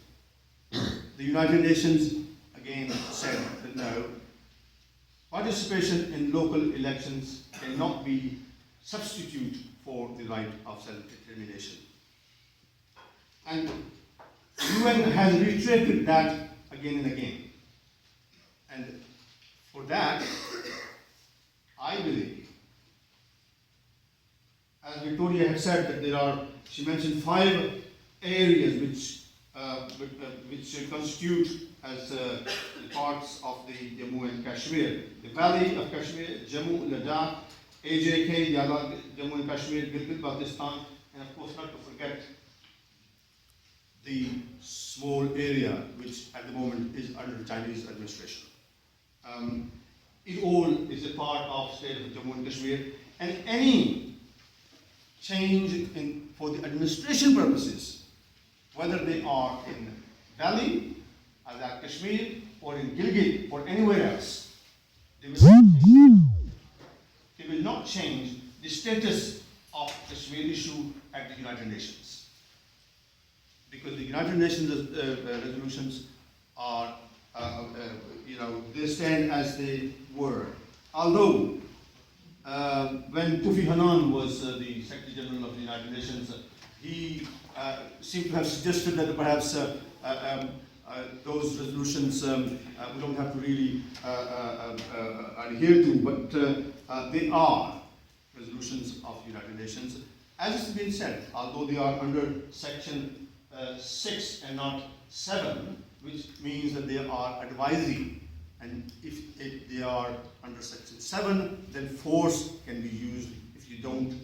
The United Nations again said that no, participation in local elections cannot be substitute for the right of self-determination. And the UN has reiterated that again and again. And for that, I believe, as Victoria had said, that there are, she mentioned 5 areas which constitute as parts of the Jammu and Kashmir. The Valley of Kashmir, Jammu, Ladakh, AJK, Jammu and Kashmir, Gilgit-Baltistan, and of course not to forget the small area which at the moment is under Chinese administration. It all is a part of state of Jammu and Kashmir, and any change for the administration purposes, whether they are in Valley, Azad Kashmir, or in Gilgit, or anywhere else, they will not change the status of Kashmir issue at the United Nations. Because the United Nations resolutions are, they stand as they were. Although, when Kofi Annan was the Secretary General of the United Nations, he seemed to have suggested that perhaps those resolutions we don't have to really adhere to, but they are resolutions of the United Nations. As has been said, although they are under Section 6 and not 7, which means that they are advisory, and if they are under Section 7, then force can be used if you don't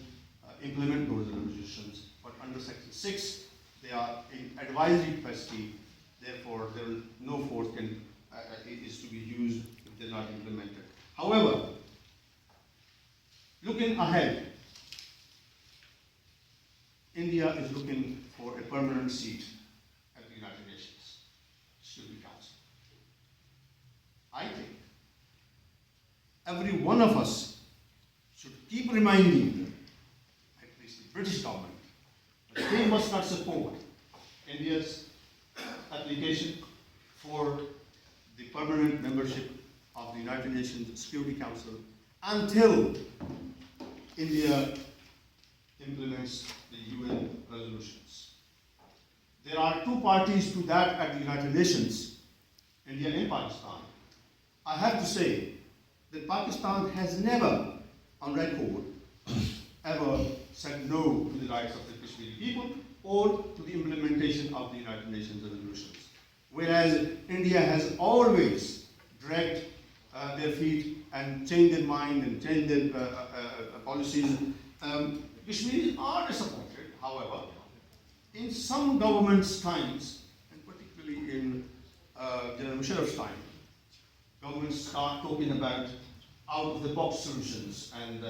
implement those resolutions. But under Section 6, they are in advisory capacity, therefore no force is to be used if they're not implemented. However, looking ahead, India is looking for a permanent seat at the United Nations Security Council. I think every one of us should keep reminding, at least the British government, that they must not support India's application for the permanent membership of the United Nations Security Council until India implements the UN resolutions. There are 2 parties to that at the United Nations, India and Pakistan. I have to say that Pakistan has never, on record, ever said no to the rights of the Kashmiri people or to the implementation of the United Nations resolutions. Whereas India has always dragged their feet and changed their mind and changed their policies. Kashmiris are disappointed, however, in some governments' times, and particularly in General Musharraf's time, governments start talking about out-of-the-box solutions and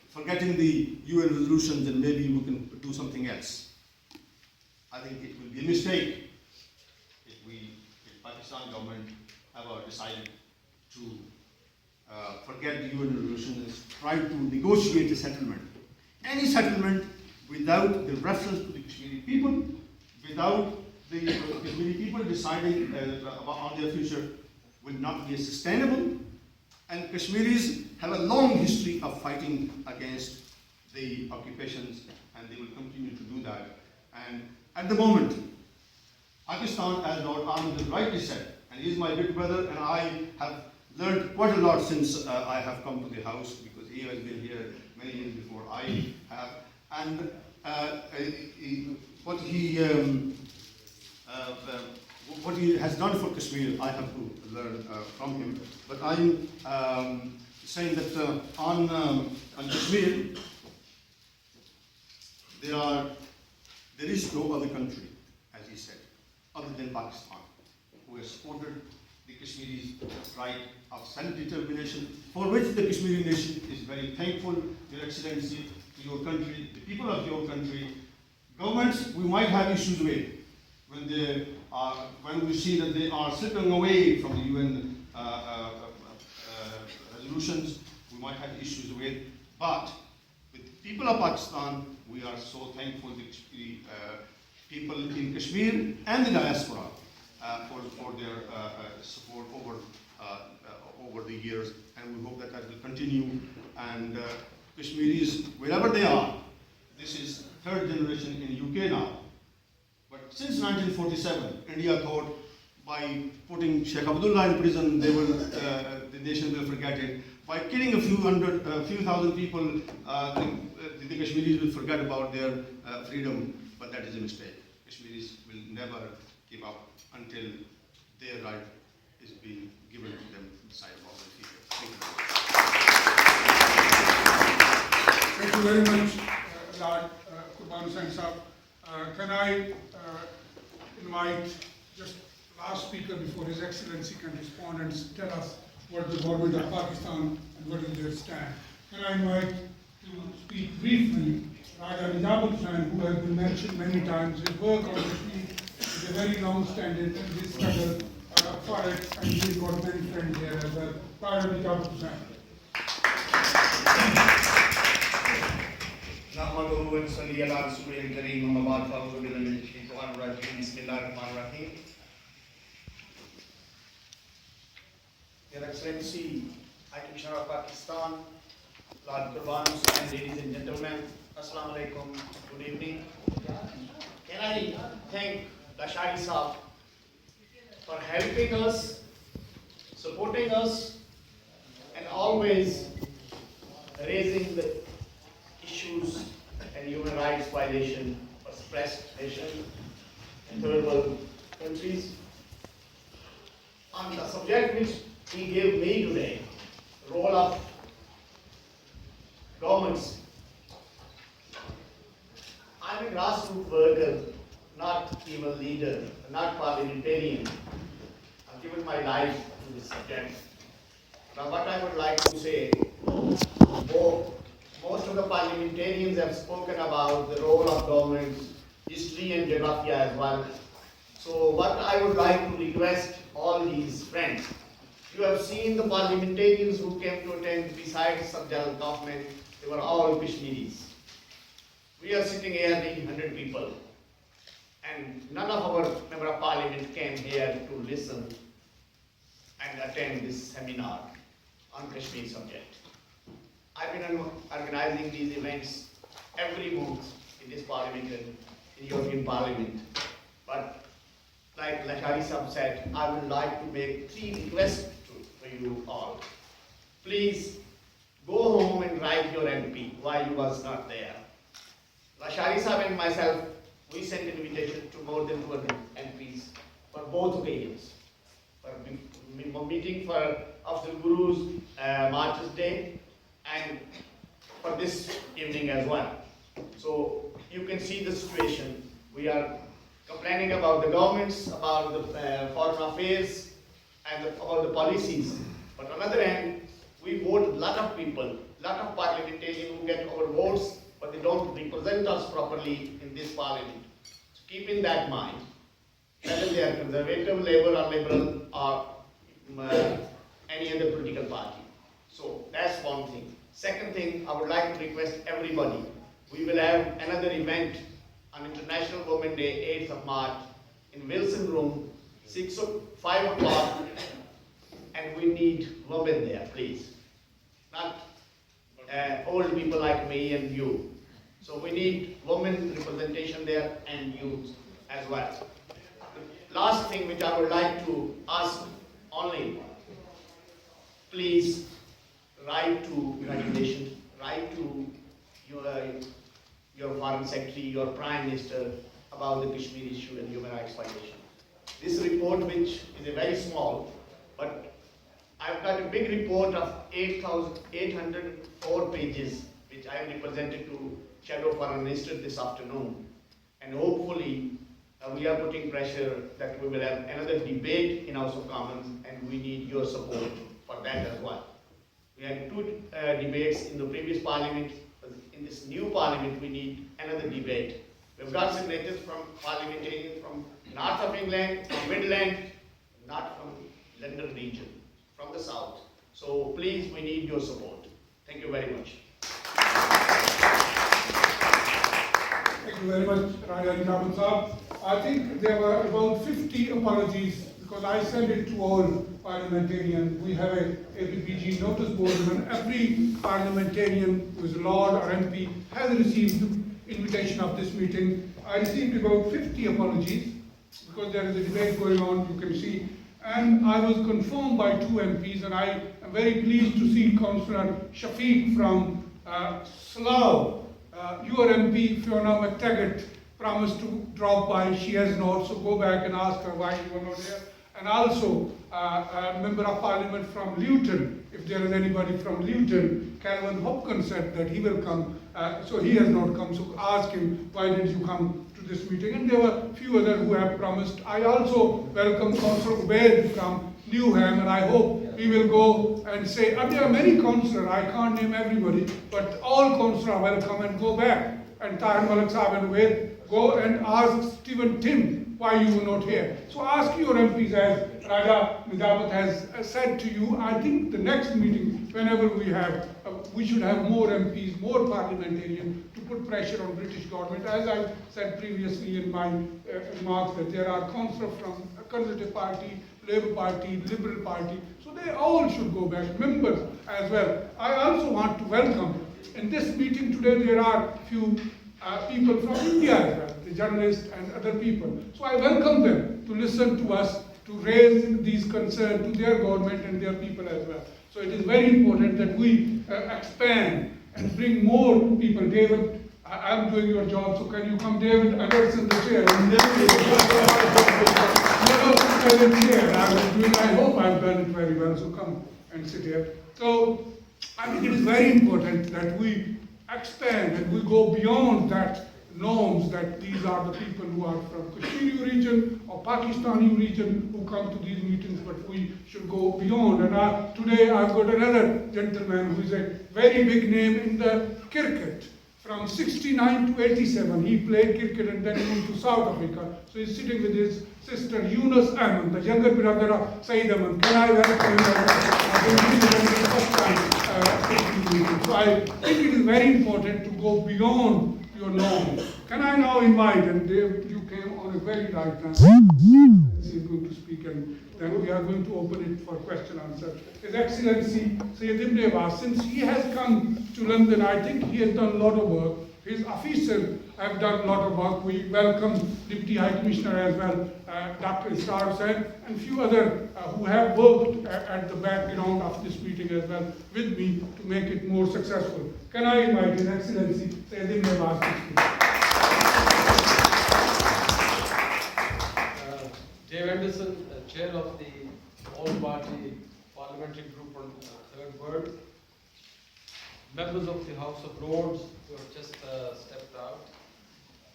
forgetting the UN resolutions and maybe we can do something else. I think it will be a mistake if Pakistan government ever decided to forget the UN resolution and try to negotiate a settlement. Any settlement without the reference to the Kashmiri people, without the Kashmiri people deciding on their future, will not be sustainable. And Kashmiris have a long history of fighting against the occupations, and they will continue to do that. And at the moment, Pakistan, as Lord Ahmed rightly said, and he is my big brother, and I have learned quite a lot since I have come to the House, because he has been here many years before I have. and what he has done for Kashmir, I have to learn from him. But I'm saying that on Kashmir, there is no other country, as he said, other than Pakistan, who has supported the Kashmiris' right of self-determination, for which the Kashmiri nation is very thankful, Your Excellency, to your country, the people of your country. Governments, we might have issues with when we see that they are slipping away from the UN resolutions, we might have issues with, but with the people of Pakistan, we are so thankful to the people in Kashmir and the diaspora for their support over the years, and we hope that will continue. And Kashmiris, wherever they are, this is third generation in UK now. But since 1947, India thought by putting Sheikh Abdullah in prison, the nation will forget it. By killing a few thousand people, the Kashmiris will forget about their freedom. But that is a mistake. Kashmiris will never give up until their right is being given to them inside of our future. Thank you. Thank you very much, Lord Qurban Hussain Sahab. Can I invite just last speaker before His Excellency can respond and tell us what the government of Pakistan and what is their stand. Can I invite to speak briefly Najabat, who has been mentioned many times. His work on Kashmir is a very long-standing and his struggle for it, and he's got many friends here as well. Najabat. نحمده ونصلي على رسوله الكريم أما بعد فأعوذ بالله من الشيطان الرجيم بسم الله الرحمن الرحيم. Your Excellency, High Commissioner of Pakistan, Lord Qurban, and ladies and gentlemen, Assalamu alaikum, good evening. Can I thank Lasharie Sahab for helping us, supporting us, and always raising the issues and human rights violation for suppressed nation and third world countries. On the subject which he gave me today, the role of governments. I'm a grassroots worker, not even leader, not parliamentarian. I've given my life to this subject. Now what I would like to say, most of the parliamentarians have spoken about the role of governments, history and geography as well. So what I would like to request all these friends, you have seen the parliamentarians who came to attend besides Gerald Kaufman, they were all Kashmiris. We are sitting here nearly 100 people, and none of our member of parliament came here to listen and attend this seminar on Kashmir subject. I've been organizing these events every month in this parliament and in European Parliament. But like Lasharie Sahab said, I would like to make 3 requests for you all. Please go home and write your MP why you was not there. Lasharie Sahab and myself, we sent an invitation to more than 200 MPs for both occasions. For meeting for after Guru's Marches Day, and for this evening as well. So you can see the situation. We are complaining about the governments, about the foreign affairs, and about the policies. But on the other hand, we vote a lot of people, a lot of parliamentarians who get our votes, but they don't represent us properly in this parliament. So keep in that mind, whether they are conservative, Labour or Liberal, or any other political party. So that's one thing. Second thing, I would like to request everybody. We will have another event on International Women's Day, 8th of March, in Wilson Room, 5 o'clock, and we need women there, please. Not old people like me and you. So we need women representation there and youth as well. The last thing which I would like to ask only, please write to United Nations, write to your Foreign Secretary, your Prime Minister about the Kashmir issue and human rights violation. This report, which is a very small, but I've got a big report of 8,804 pages, which I represented to Shadow Foreign Minister this afternoon. And hopefully, we are putting pressure that we will have another debate in House of Commons, and we need your support for that as well. We had two debates in the previous parliament. In this new parliament, we need another debate. We've got signatures from parliamentarians from north of England, from Midland, not from London region, from the south. So please, we need your support. Thank you very much. Thank you very much, Najabat Saab. I think there were about 50 apologies because I sent it to all parliamentarians. We have a APPG notice board, and every parliamentarian who is Lord or MP has received the invitation of this meeting. I received about 50 apologies because there is a debate going on, you can see. And I was confirmed by 2 MPs, and I am very pleased to see Councillor Shafiq from Slough. Your MP, Fiona McTaggart, promised to drop by. She has not, so go back and ask her why you were not there. And also, a member of parliament from Luton, if there is anybody from Luton, Calvin Hopkins said that he will come, so he has not come, so ask him, why did you come to this meeting? And there were a few others who have promised. I also welcome Councillor Ubaid from Newham, and I hope we will go and say, there are many councillors, I can't name everybody, but all councillors are welcome, and go back. And Tahir Malik Saab and Ubaid, go and ask Stephen Tim why you were not here. So ask your MPs, as Raja Najabat has said to you. I think the next meeting, whenever we have, we should have more MPs, more parliamentarians to put pressure on British government. As I said previously in my remarks, that there are councillors from a Conservative Party, Labour Party, Liberal Party, so they all should go back, members as well. I also want to welcome, in this meeting today there are few people from India as well, the journalists and other people. So I welcome them to listen to us, to raise these concerns to their government and their people as well. So it is very important that we expand and bring more people. David, I'm doing your job, so can you come, David Anderson, the chair? I hope I've done it very well, so come and sit here. So I think it is very important that we expand and we go beyond that norms that these are the people who are from Kashmiri region or Pakistani region who come to these meetings, but we should go beyond. And today I've got another gentleman who is a very big name in the cricket. From 69 to 87, he played cricket and then moved to South Africa. So he's sitting with his sister Yunus Ahmed, the younger brother of Syed Ahmed. Can I welcome him? So I think it is very important to go beyond your norms. Can I now invite, and Dave, you came on a very right time. He is going to speak, and then we are going to open it for question and answer. His Excellency Syed Ibne Abbas, since he has come to London, I think he has done a lot of work. His officers have done a lot of work. We welcome Deputy High Commissioner as well, Dr. Israr Hussain, and a few others who have worked at the background of this meeting as well with me to make it more successful. Can I invite His Excellency Syed Ibne Abbas to speak? Dave Anderson, Chair of the All-Party Parliamentary Group on Third World, members of the House of Lords who have just stepped out,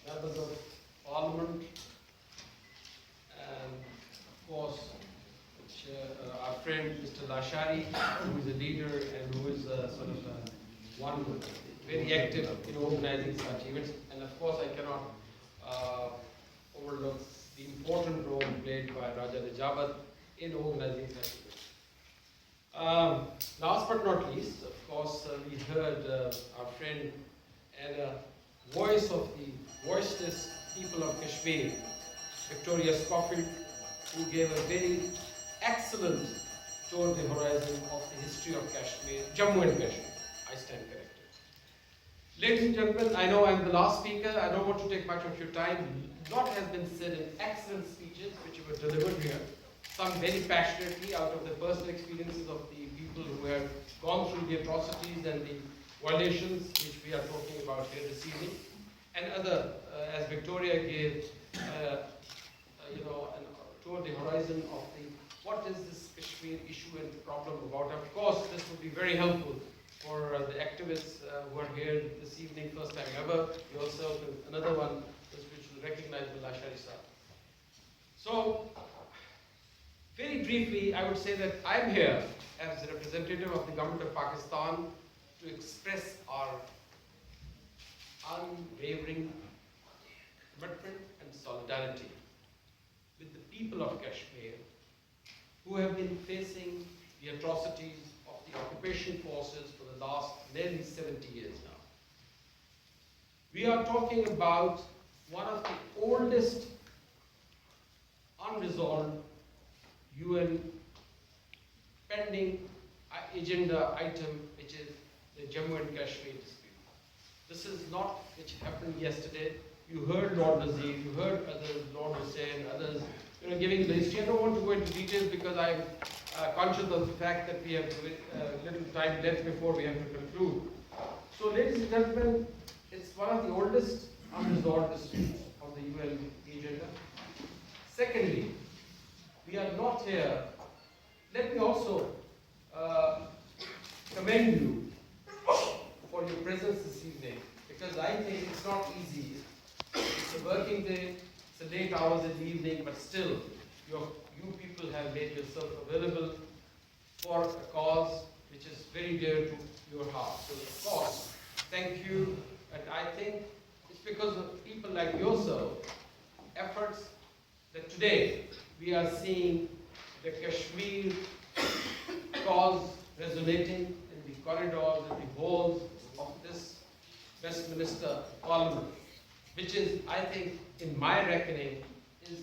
members of Parliament, and of course our friend Mr. Lasharie, who is a leader and who is one very active in organizing such events. And of course I cannot overlook the important role played by Raja Najabat in organizing such events. Last but not least, of course, we heard our friend and a voice of the voiceless people of Kashmir, Victoria Schofield, who gave a very excellent tour of the horizon of the history of Kashmir, Jammu and Kashmir. I stand corrected. Ladies and gentlemen, I know I'm the last speaker. I don't want to take much of your time. A lot has been said in excellent speeches which were delivered here. Some very passionately out of the personal experiences of the people who have gone through the atrocities and the violations which we are talking about here this evening. and other, as Victoria gave, toward the horizon of what is this Kashmir issue and problem about. Of course, this would be very helpful for the activists who are here this evening, first time ever, yourself and another one, which will recognize the Lasharie sir. So, very briefly, I would say that I'm here as a representative of the government of Pakistan to express our unwavering commitment and solidarity with the people of Kashmir who have been facing the atrocities of the occupation forces for the last nearly 70 years now. We are talking about one of the oldest unresolved UN pending agenda item, which is the Jammu and Kashmir dispute. This is not which happened yesterday. You heard Lord Nazir, you heard others, Lord Hussain, others, giving the history. I don't want to go into details because I'm conscious of the fact that we have little time left before we have to conclude. So, ladies and gentlemen, it's one of the oldest unresolved disputes on the UN agenda. Secondly, we are not here. Let me also commend you for your presence this evening, because I think it's not easy. It's a working day, it's a late hours in the evening, but still, you people have made yourself available for a cause which is very dear to your heart. So, of course, thank you. And I think it's because of people like yourself, efforts, that today we are seeing the Kashmir cause resonating in the corridors and the halls of this Westminster Parliament, which is, I think, in my reckoning, is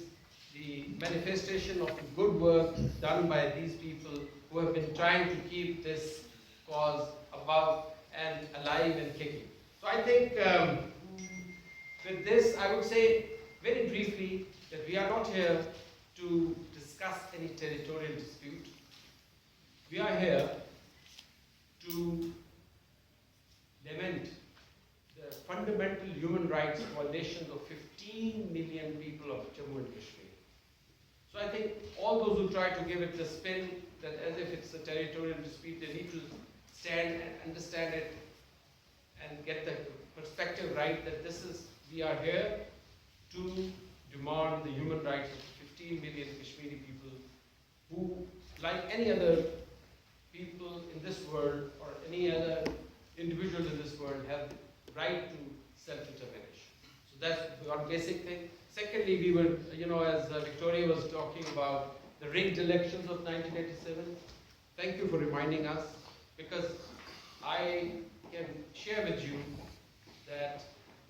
the manifestation of the good work done by these people who have been trying to keep this cause above and alive and kicking. So I think with this, I would say very briefly that we are not here to discuss any territorial dispute. We are here to lament the fundamental human rights violations of 15 million people of Jammu and Kashmir. So I think all those who try to give it the spin that as if it's a territorial dispute, they need to stand and understand it and get the perspective right that we are here to demand the human rights of 15 million Kashmiri people who, like any other people in this world or any other individual in this world, have the right to self-determination. So that's one basic thing. Secondly, we were, as Victoria was talking about the rigged elections of 1987. Thank you for reminding us, because I can share with you that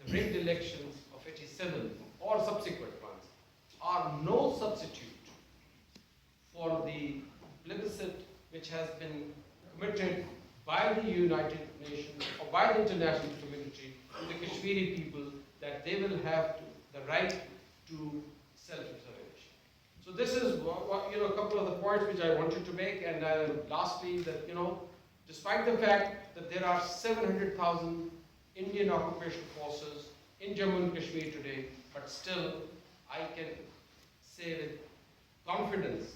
the rigged elections of 87 or subsequent ones are no substitute for the plebiscite which has been committed by the United Nations or by the international community to the Kashmiri people, that they will have the right to self-determination. So this is a couple of the points which I wanted to make. And lastly, that despite the fact that there are 700,000 Indian occupation forces in Jammu and Kashmir today, but still I can say with confidence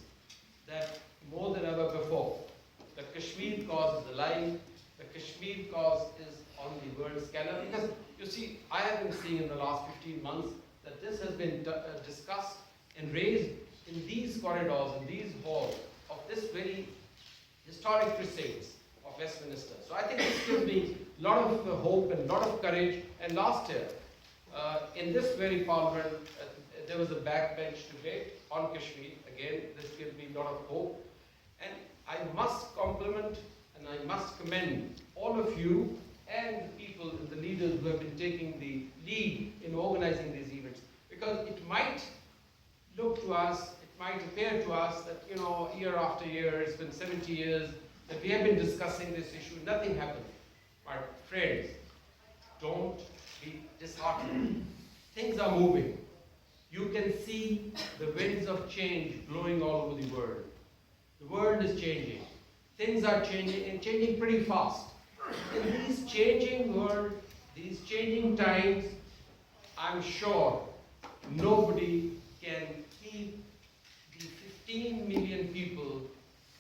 that more than ever before, the Kashmir cause is alive, the Kashmir cause is on the world scanner. Because you see, I have been seeing in the last 15 months that this has been discussed and raised in these corridors, in these halls of this very historic precincts of Westminster. So I think this gives me a lot of hope and a lot of courage. And last year, in this very parliament, there was a backbench debate on Kashmir. Again, this gives me a lot of hope. And I must compliment and I must commend all of you and the people, the leaders who have been taking the lead in organizing these events. Because it might look to us, it might appear to us that, year after year, it's been 70 years that we have been discussing this issue, nothing happened. My friends, don't be disheartened. Things are moving. You can see the winds of change blowing all over the world. The world is changing. Things are changing and changing pretty fast. In these changing world, these changing times, I'm sure nobody can keep the 15 million people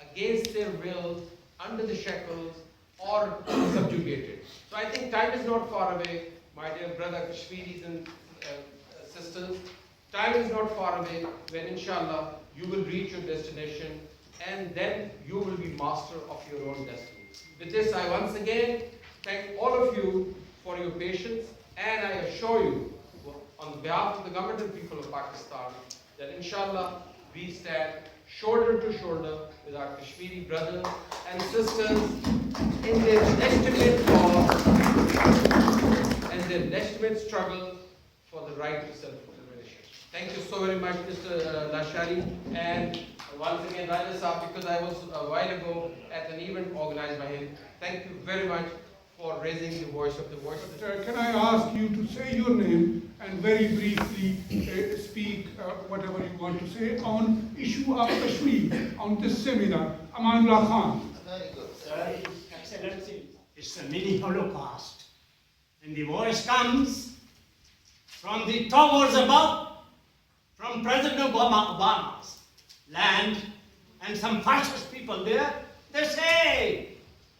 against their will, under the shackles, or subjugated. So I think time is not far away, my dear brother Kashmiris and sisters. Time is not far away when inshallah you will reach your destination and then you will be master of your own destiny. With this, I once again thank all of you for your patience, and I assure you on behalf of the government and people of Pakistan that inshallah we stand shoulder to shoulder with our Kashmiri brothers and sisters in their legitimate cause and their legitimate struggle for the right to self-determination. Thank you so very much, Mr. Lasharie, and once again, Raja Saab, because I was a while ago at an event organized by him. Thank you very much for raising the voice of the voices. Can I ask you to say your name and very briefly speak whatever you want to say on issue of Kashmir, on this seminar? Amanullah Khan. Very good. Sir, Excellency, it's a mini Holocaust. And the voice comes from the towers above, from President Obama's land, and some fascist people there. They say,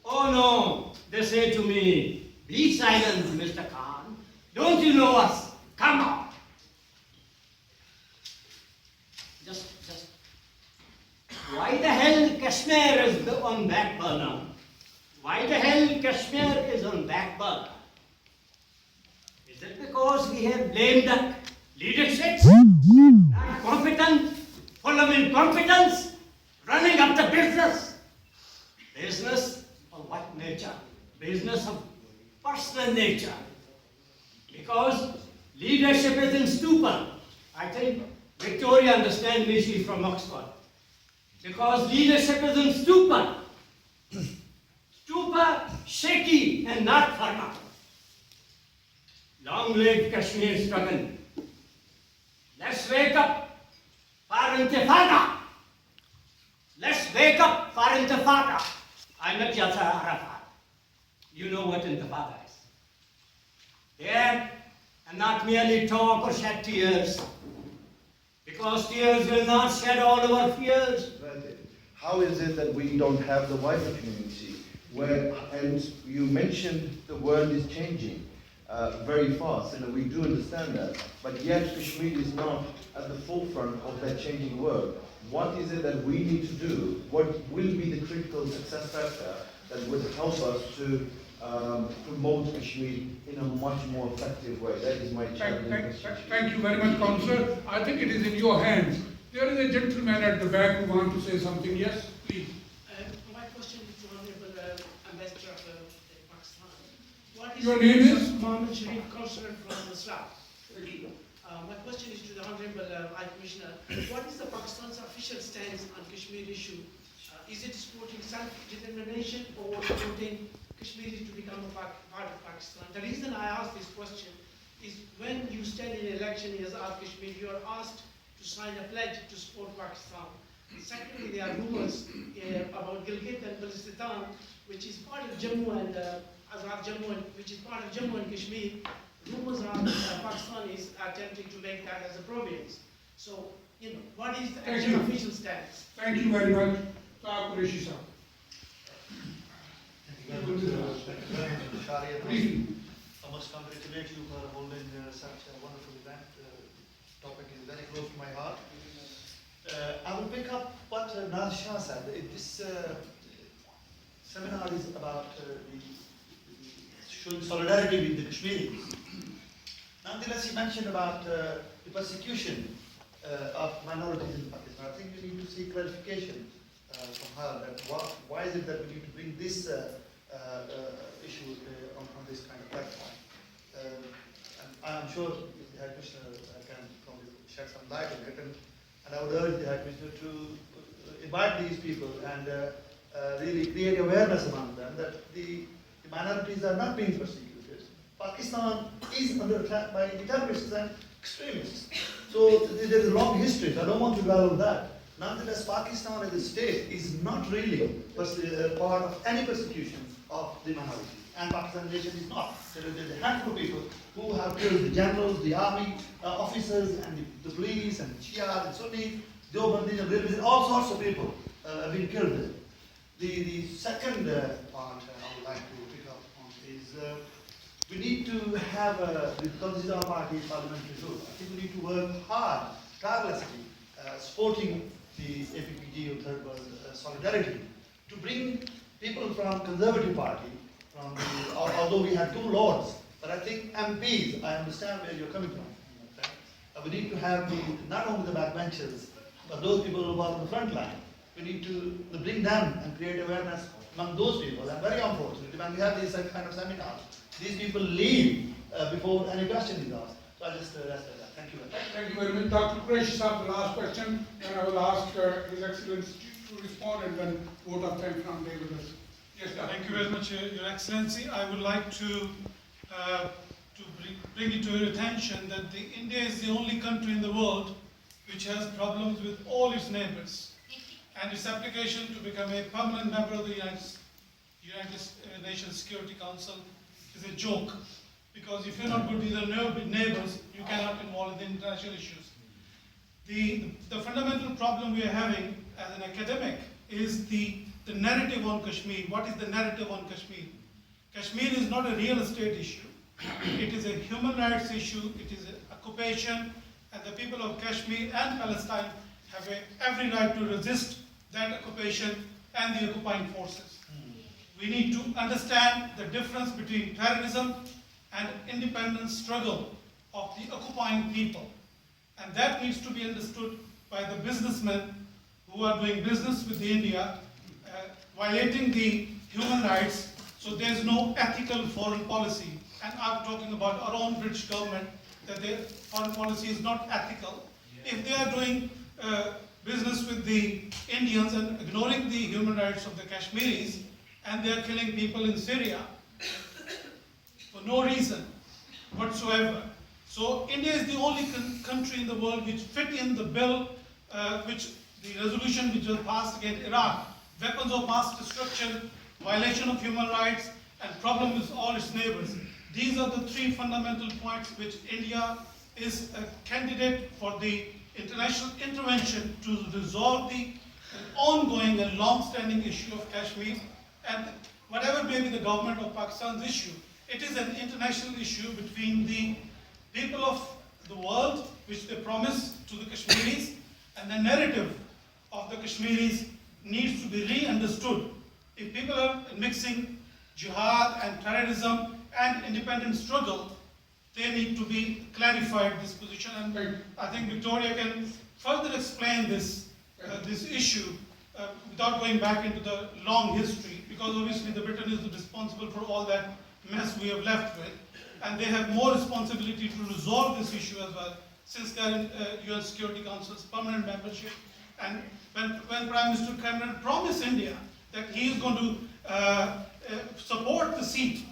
oh no, they say to me, be silent, Mr. Khan. Don't you know us? Come on. Just, why the hell Kashmir is on back burner? Why the hell Kashmir is on back burner? Is it because we have lame duck leadership? Not competent, full of incompetence, running up the business? Business of what nature? Business of personal nature. Because leadership is in stupor. I think Victoria understands me, she's from Oxford. Because leadership is in stupor. Stupor, shaky, and not firm. Long live Kashmir struggle. Let's wake up for intifada. Let's wake up for intifada. I'm not Yasser Arafat. You know what intifada is. There, and not merely talk or shed tears. Because tears will not shed all our fears. How is it that we don't have the wider community? And you mentioned the world is changing very fast, and we do understand that. But yet Kashmir is not at the forefront of that changing world. What is it that we need to do? What will be the critical success factor that would help us to promote Kashmir in a much more effective way? That is my challenge. Thank you very much, Councillor. I think it is in your hands. There is a gentleman at the back who wants to say something. Yes, please. My question is to Honorable Ambassador of Pakistan. What is Your name is? Mohammed Sharif, Councillor from the South. My question is to the Honorable High Commissioner. What is the Pakistan's official stance on Kashmir issue? Is it supporting self-determination or supporting Kashmiris to become a part of Pakistan? The reason I ask this question is when you stand in an election as Kashmir, you are asked to sign a pledge to support Pakistan. Secondly, there are rumors about Gilgit and Baltistan, which is part of Jammu and Azad Jammu, which is part of Jammu and Kashmir. Rumors are Pakistan is attempting to make that as a province. So, what is the actual official stance? Thank you very much, Qureshi sir. I must congratulate you for holding such a wonderful event. The topic is very close to my heart. I will pick up what Shah said. This seminar is about showing solidarity with the Kashmiris. Nonetheless, he mentioned about the persecution of minorities in Pakistan. I think we need to seek clarification from her that why is it that we need to bring this issue on this kind of platform. And I'm sure the High Commissioner can probably shed some light on it. And I would urge the High Commissioner to invite these people and really create awareness among them that the minorities are not being persecuted. Pakistan is under attack by the terrorists and extremists. So there is a long history. I don't want to dwell on that. Nonetheless, Pakistan as a state is not really part of any persecution of the minorities. and Pakistan nation is not. There is a handful of people who have killed the generals, the army officers, and the police, and Shia, and Sunni, Deobandi, and all sorts of people have been killed there. The second part I would like to pick up on is we need to have, because this is our party parliamentary group, I think we need to work hard, tirelessly, supporting the APPG or Third World Solidarity, to bring people from Conservative Party, although we have two lords, but I think MPs, I understand where you're coming from. Okay? We need to have not only the backbenchers, but those people who are on the front line. We need to bring them and create awareness among those people. And very unfortunately, when we have these kind of seminars, these people leave before any question is asked. So I'll just rest at that. Thank you very much. Thank you very much. Dr. Qureshi Saab, the last question, and I will ask His Excellency to respond and then vote of time from David. Yes, Dr. Thank you very much, Your Excellency. I would like to bring it to your attention that India is the only country in the world which has problems with all its neighbors. And its application to become a permanent member of the United Nations Security Council is a joke. Because if you're not good with your neighbors, you cannot involve in the international issues. The fundamental problem we are having as an academic is the narrative on Kashmir. What is the narrative on Kashmir? Kashmir is not a real estate issue. It is a human rights issue. It is an occupation. And the people of Kashmir and Palestine have every right to resist that occupation and the occupying forces. We need to understand the difference between terrorism and independence struggle of the occupying people. And that needs to be understood by the businessmen who are doing business with India, violating the human rights, so there's no ethical foreign policy. And I'm talking about our own British government, that their foreign policy is not ethical. If they are doing business with the Indians and ignoring the human rights of the Kashmiris, and they are killing people in Syria for no reason whatsoever. So India is the only country in the world which fit in the bill, the resolution which was passed against Iran. Weapons of mass destruction, violation of human rights, and problem with all its neighbors. These are the three fundamental points which India is a candidate for the international intervention to resolve the ongoing and long-standing issue of Kashmir. And whatever may be the government of Pakistan's issue, it is an international issue between the people of the world, which they promise to the Kashmiris, and the narrative of the Kashmiris needs to be re-understood. If people are mixing jihad and terrorism and independent struggle, they need to be clarified this position. And I think Victoria can further explain this issue without going back into the long history, because obviously the Britain is responsible for all that mess we have left with, and they have more responsibility to resolve this issue as well, since they are in UN Security Council's permanent membership. And when Prime Minister Cameron promised India that he is going to support the seat,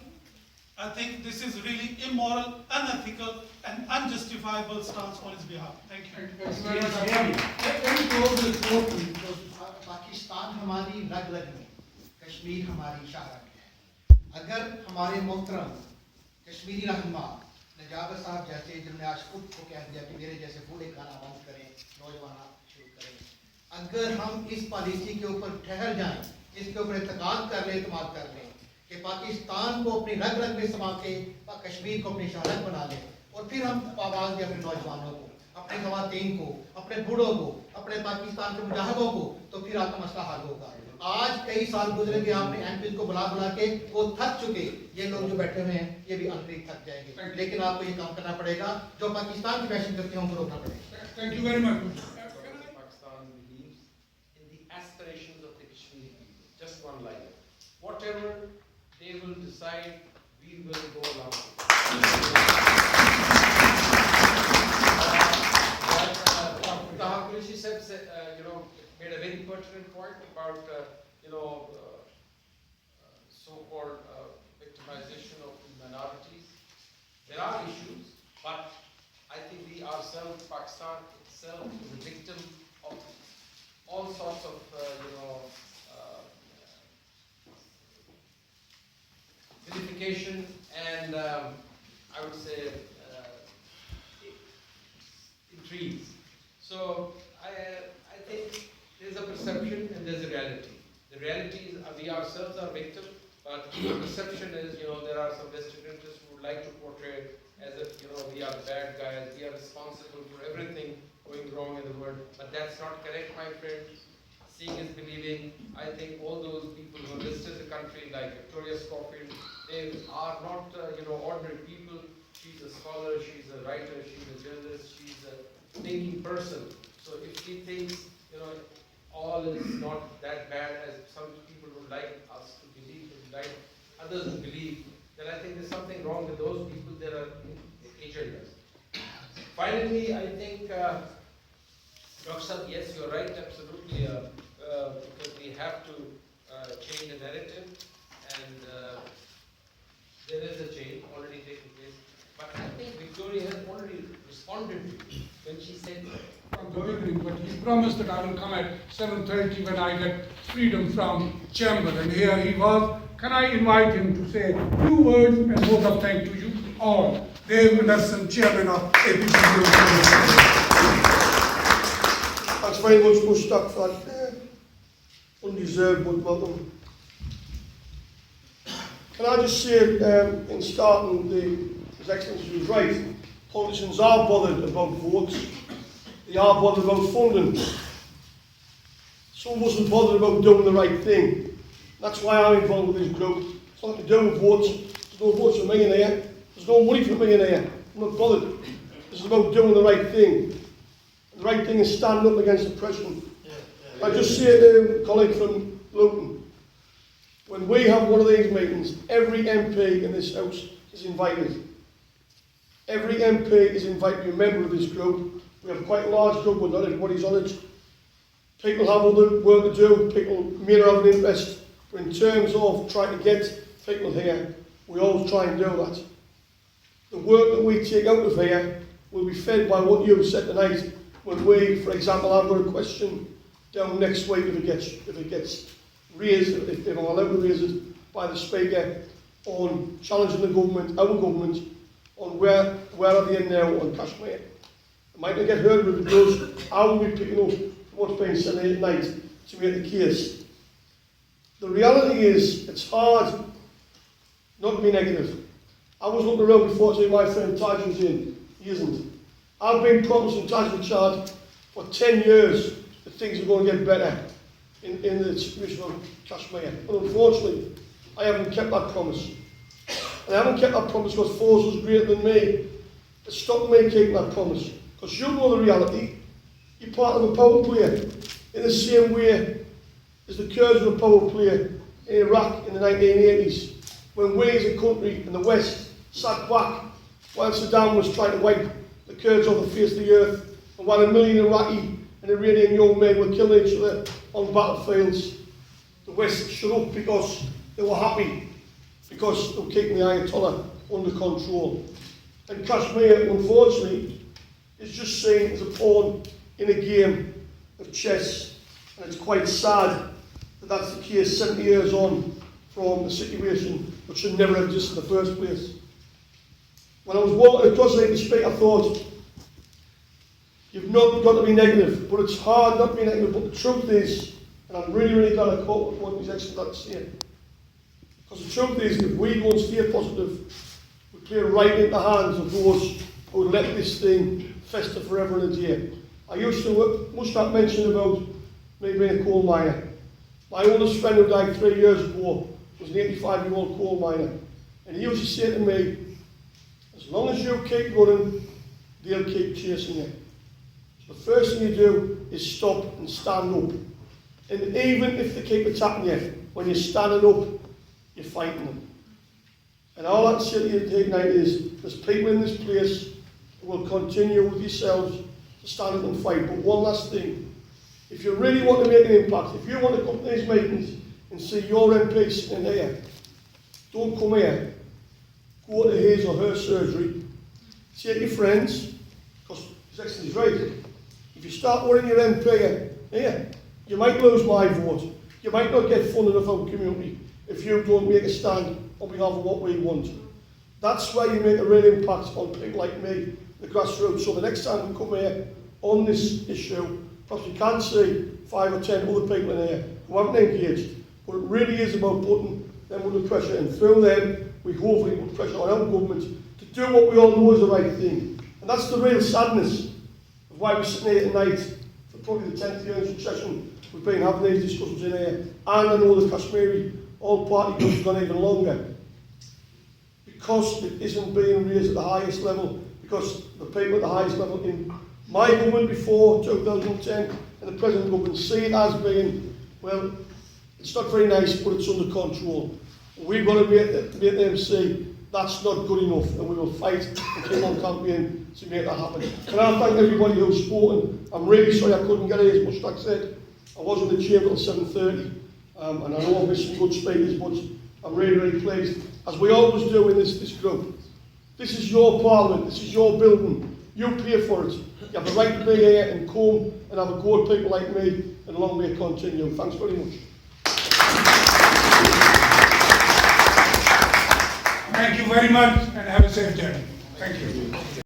I think this is really immoral, unethical, and unjustifiable stance on his behalf. Thank you. Pakistan हमारी रग रग में, कश्मीर हमारी शाह रग है। अगर हमारे मोहतरम कश्मीरी रहनुमा नजाबत साहब जैसे, जिन्होंने आज खुद को कह दिया कि मेरे जैसे बूढ़े गाना बंद करें, नौजवान शुरू करें, अगर हम इस पॉलिसी के ऊपर ठहर जाएं, इसके ऊपर इत्तेकाद कर लें, इत्तेमाद कर लें कि पाकिस्तान को अपनी रग रग में समा के कश्मीर को अपनी शाहरग बना लें, और फिर हम आवाज़ दें अपने नौजवानों को, अपने खवातीन को, अपने बूढ़ों को, अपने पाकिस्तान के मुजाहिदों को, तो फिर आपका मसला हल होगा। आज कई साल गुजरे कि आपने एमपी को बुला के वो थक चुके, ये लोग जो बैठे हुए हैं ये भी अनकरीब थक जाएंगे, लेकिन आपको ये काम करना पड़ेगा, जो पाकिस्तान की फैशन करते हैं उनको रोकना पड़ेगा। Thank you very much. Pakistan believes in the aspirations of the Kashmiri people. Just one line. Whatever they will decide, we will go along with. She said, made a very pertinent point about, so-called victimization of minorities. There are issues, but I think we ourselves, Pakistan itself, is a victim of all sorts of, vilification and I would say intrigues. So I think there's a perception and there's a reality. The reality is we ourselves are victims, but the perception is, there are some vested interests who would like to portray as if, we are the bad guys, we are responsible for everything going wrong in the world. But that's not correct, my friend. Seeing is believing. I think all those people who listed the country, like Victoria Schofield, they are not, ordinary people. She's a scholar, she's a writer, she's a journalist, she's a thinking person. So if she thinks, all is not that bad as some people would like us to believe, would like others to believe, then I think there's something wrong with those people. There are agendas. Finally, I think, Dr. Saab, yes, you're right, absolutely, because we have to change the narrative, and there is a change already taking place. But I think Victoria has already responded to it when she said, from the beginning, but he promised that I will come at 7:30 when I get freedom from chamber, and here he was. Can I invite him to say a few words and vote of thanks to you all? Dave Anderson, Chairman of APPG. Thanks very much, Mushtaq, for that undeserved but welcome. Can I just say, in starting, His Excellency was right. Politicians are bothered about votes. They are bothered about funding. Some of us are bothered about doing the right thing. That's why I'm involved with this group. It's not to do with votes. There's no votes for me in here. There's no money for me in here. I'm not bothered. This is about doing the right thing. The right thing is standing up against oppression. I just say to a colleague from Luton, when we have one of these meetings, every MP in this House is invited. Every MP is invited to be a member of this group. We have quite a large group, but not everybody's on it. People have other work to do, people may not have an interest, but in terms of trying to get people here, we always try and do that. The work that we take out of here will be fed by what you've said tonight. When we, for example, I've got a question down next week if it gets raised, if I'm allowed to raise it by the Speaker, on challenging the government, our government, on where are they in now on Kashmir. It might not get heard, but if it does, I will be picking up what's being said here tonight to make the case. The reality is, it's hard not to be negative. I was looking around before to see my friend Taj was in. He isn't. I've been promising Taj Richard for 10 years that things are going to get better in the situation of Kashmir. But unfortunately, I haven't kept that promise. And I haven't kept that promise because forces greater than me that stopped me keeping that promise. Because you know the reality. You're part of a power player in the same way as the Kurds were a power player in Iraq in the 1980s, when we as a country in the West sat back while Saddam was trying to wipe the Kurds off the face of the earth, and while 1 million Iraqi and Iranian young men were killing each other on battlefields. The West shut up because they were happy, because they were keeping the Ayatollah under control. And Kashmir, unfortunately, is just seen as a pawn in a game of chess. And it's quite sad that that's the case 70 years on from a situation which should never have existed in the first place. When I was walking across the street, I thought, you've not got to be negative, but it's hard not to be negative. But the truth is, and I'm really, really glad I caught what His Excellency said, because the truth is, if we don't stay positive, we play right into the hands of those who would let this thing fester forever and a day. I used to, Mushtaq mentioned about me being a coal miner. My oldest friend who died 3 years ago was an 85-year-old coal miner. And he used to say to me, as long as you keep running, they'll keep chasing you. So the first thing you do is stop and stand up. And even if they keep attacking you, when you're standing up, you're fighting them. And all I can say to you tonight is, there's people in this place who will continue with yourselves to stand up and fight. But one last thing, if you really want to make an impact, if you want to come to these meetings and see your MP sitting here, don't come here. Go to his or her surgery, take your friends, because His Excellency is right. If you start worrying your MP here, you might lose my vote. You might not get funding of our community if you don't make a stand on behalf of what we want. That's where you make a real impact on people like me, the grassroots. So the next time we come here on this issue, perhaps we can see 5 or 10 other people in here who haven't engaged, but it really is about putting them under pressure, and through them we hopefully put pressure on our government to do what we all know is the right thing. And that's the real sadness of why we're sitting here tonight for probably the 10th year in succession we've been having these discussions in here, and I know the Kashmiri all-party group has gone even longer, because it isn't being raised at the highest level, because the people at the highest level in my government before 2010 and the present government see it as being, well, it's not very nice, but it's under control. We've got to make them see that's not good enough, and we will fight and keep on campaigning to make that happen. Can I thank everybody who's spoken? I'm really sorry I couldn't get here, as Mushtaq said. I was in the chamber till 7:30, and I know I missed some good speakers, but I'm really, really pleased, as we always do in this group. This is your parliament, this is your building, you pay for it. You have the right to be here and come and have a go at people like me, and long may it continue. Thanks very much. Thank you very much, and have a safe journey. Thank you.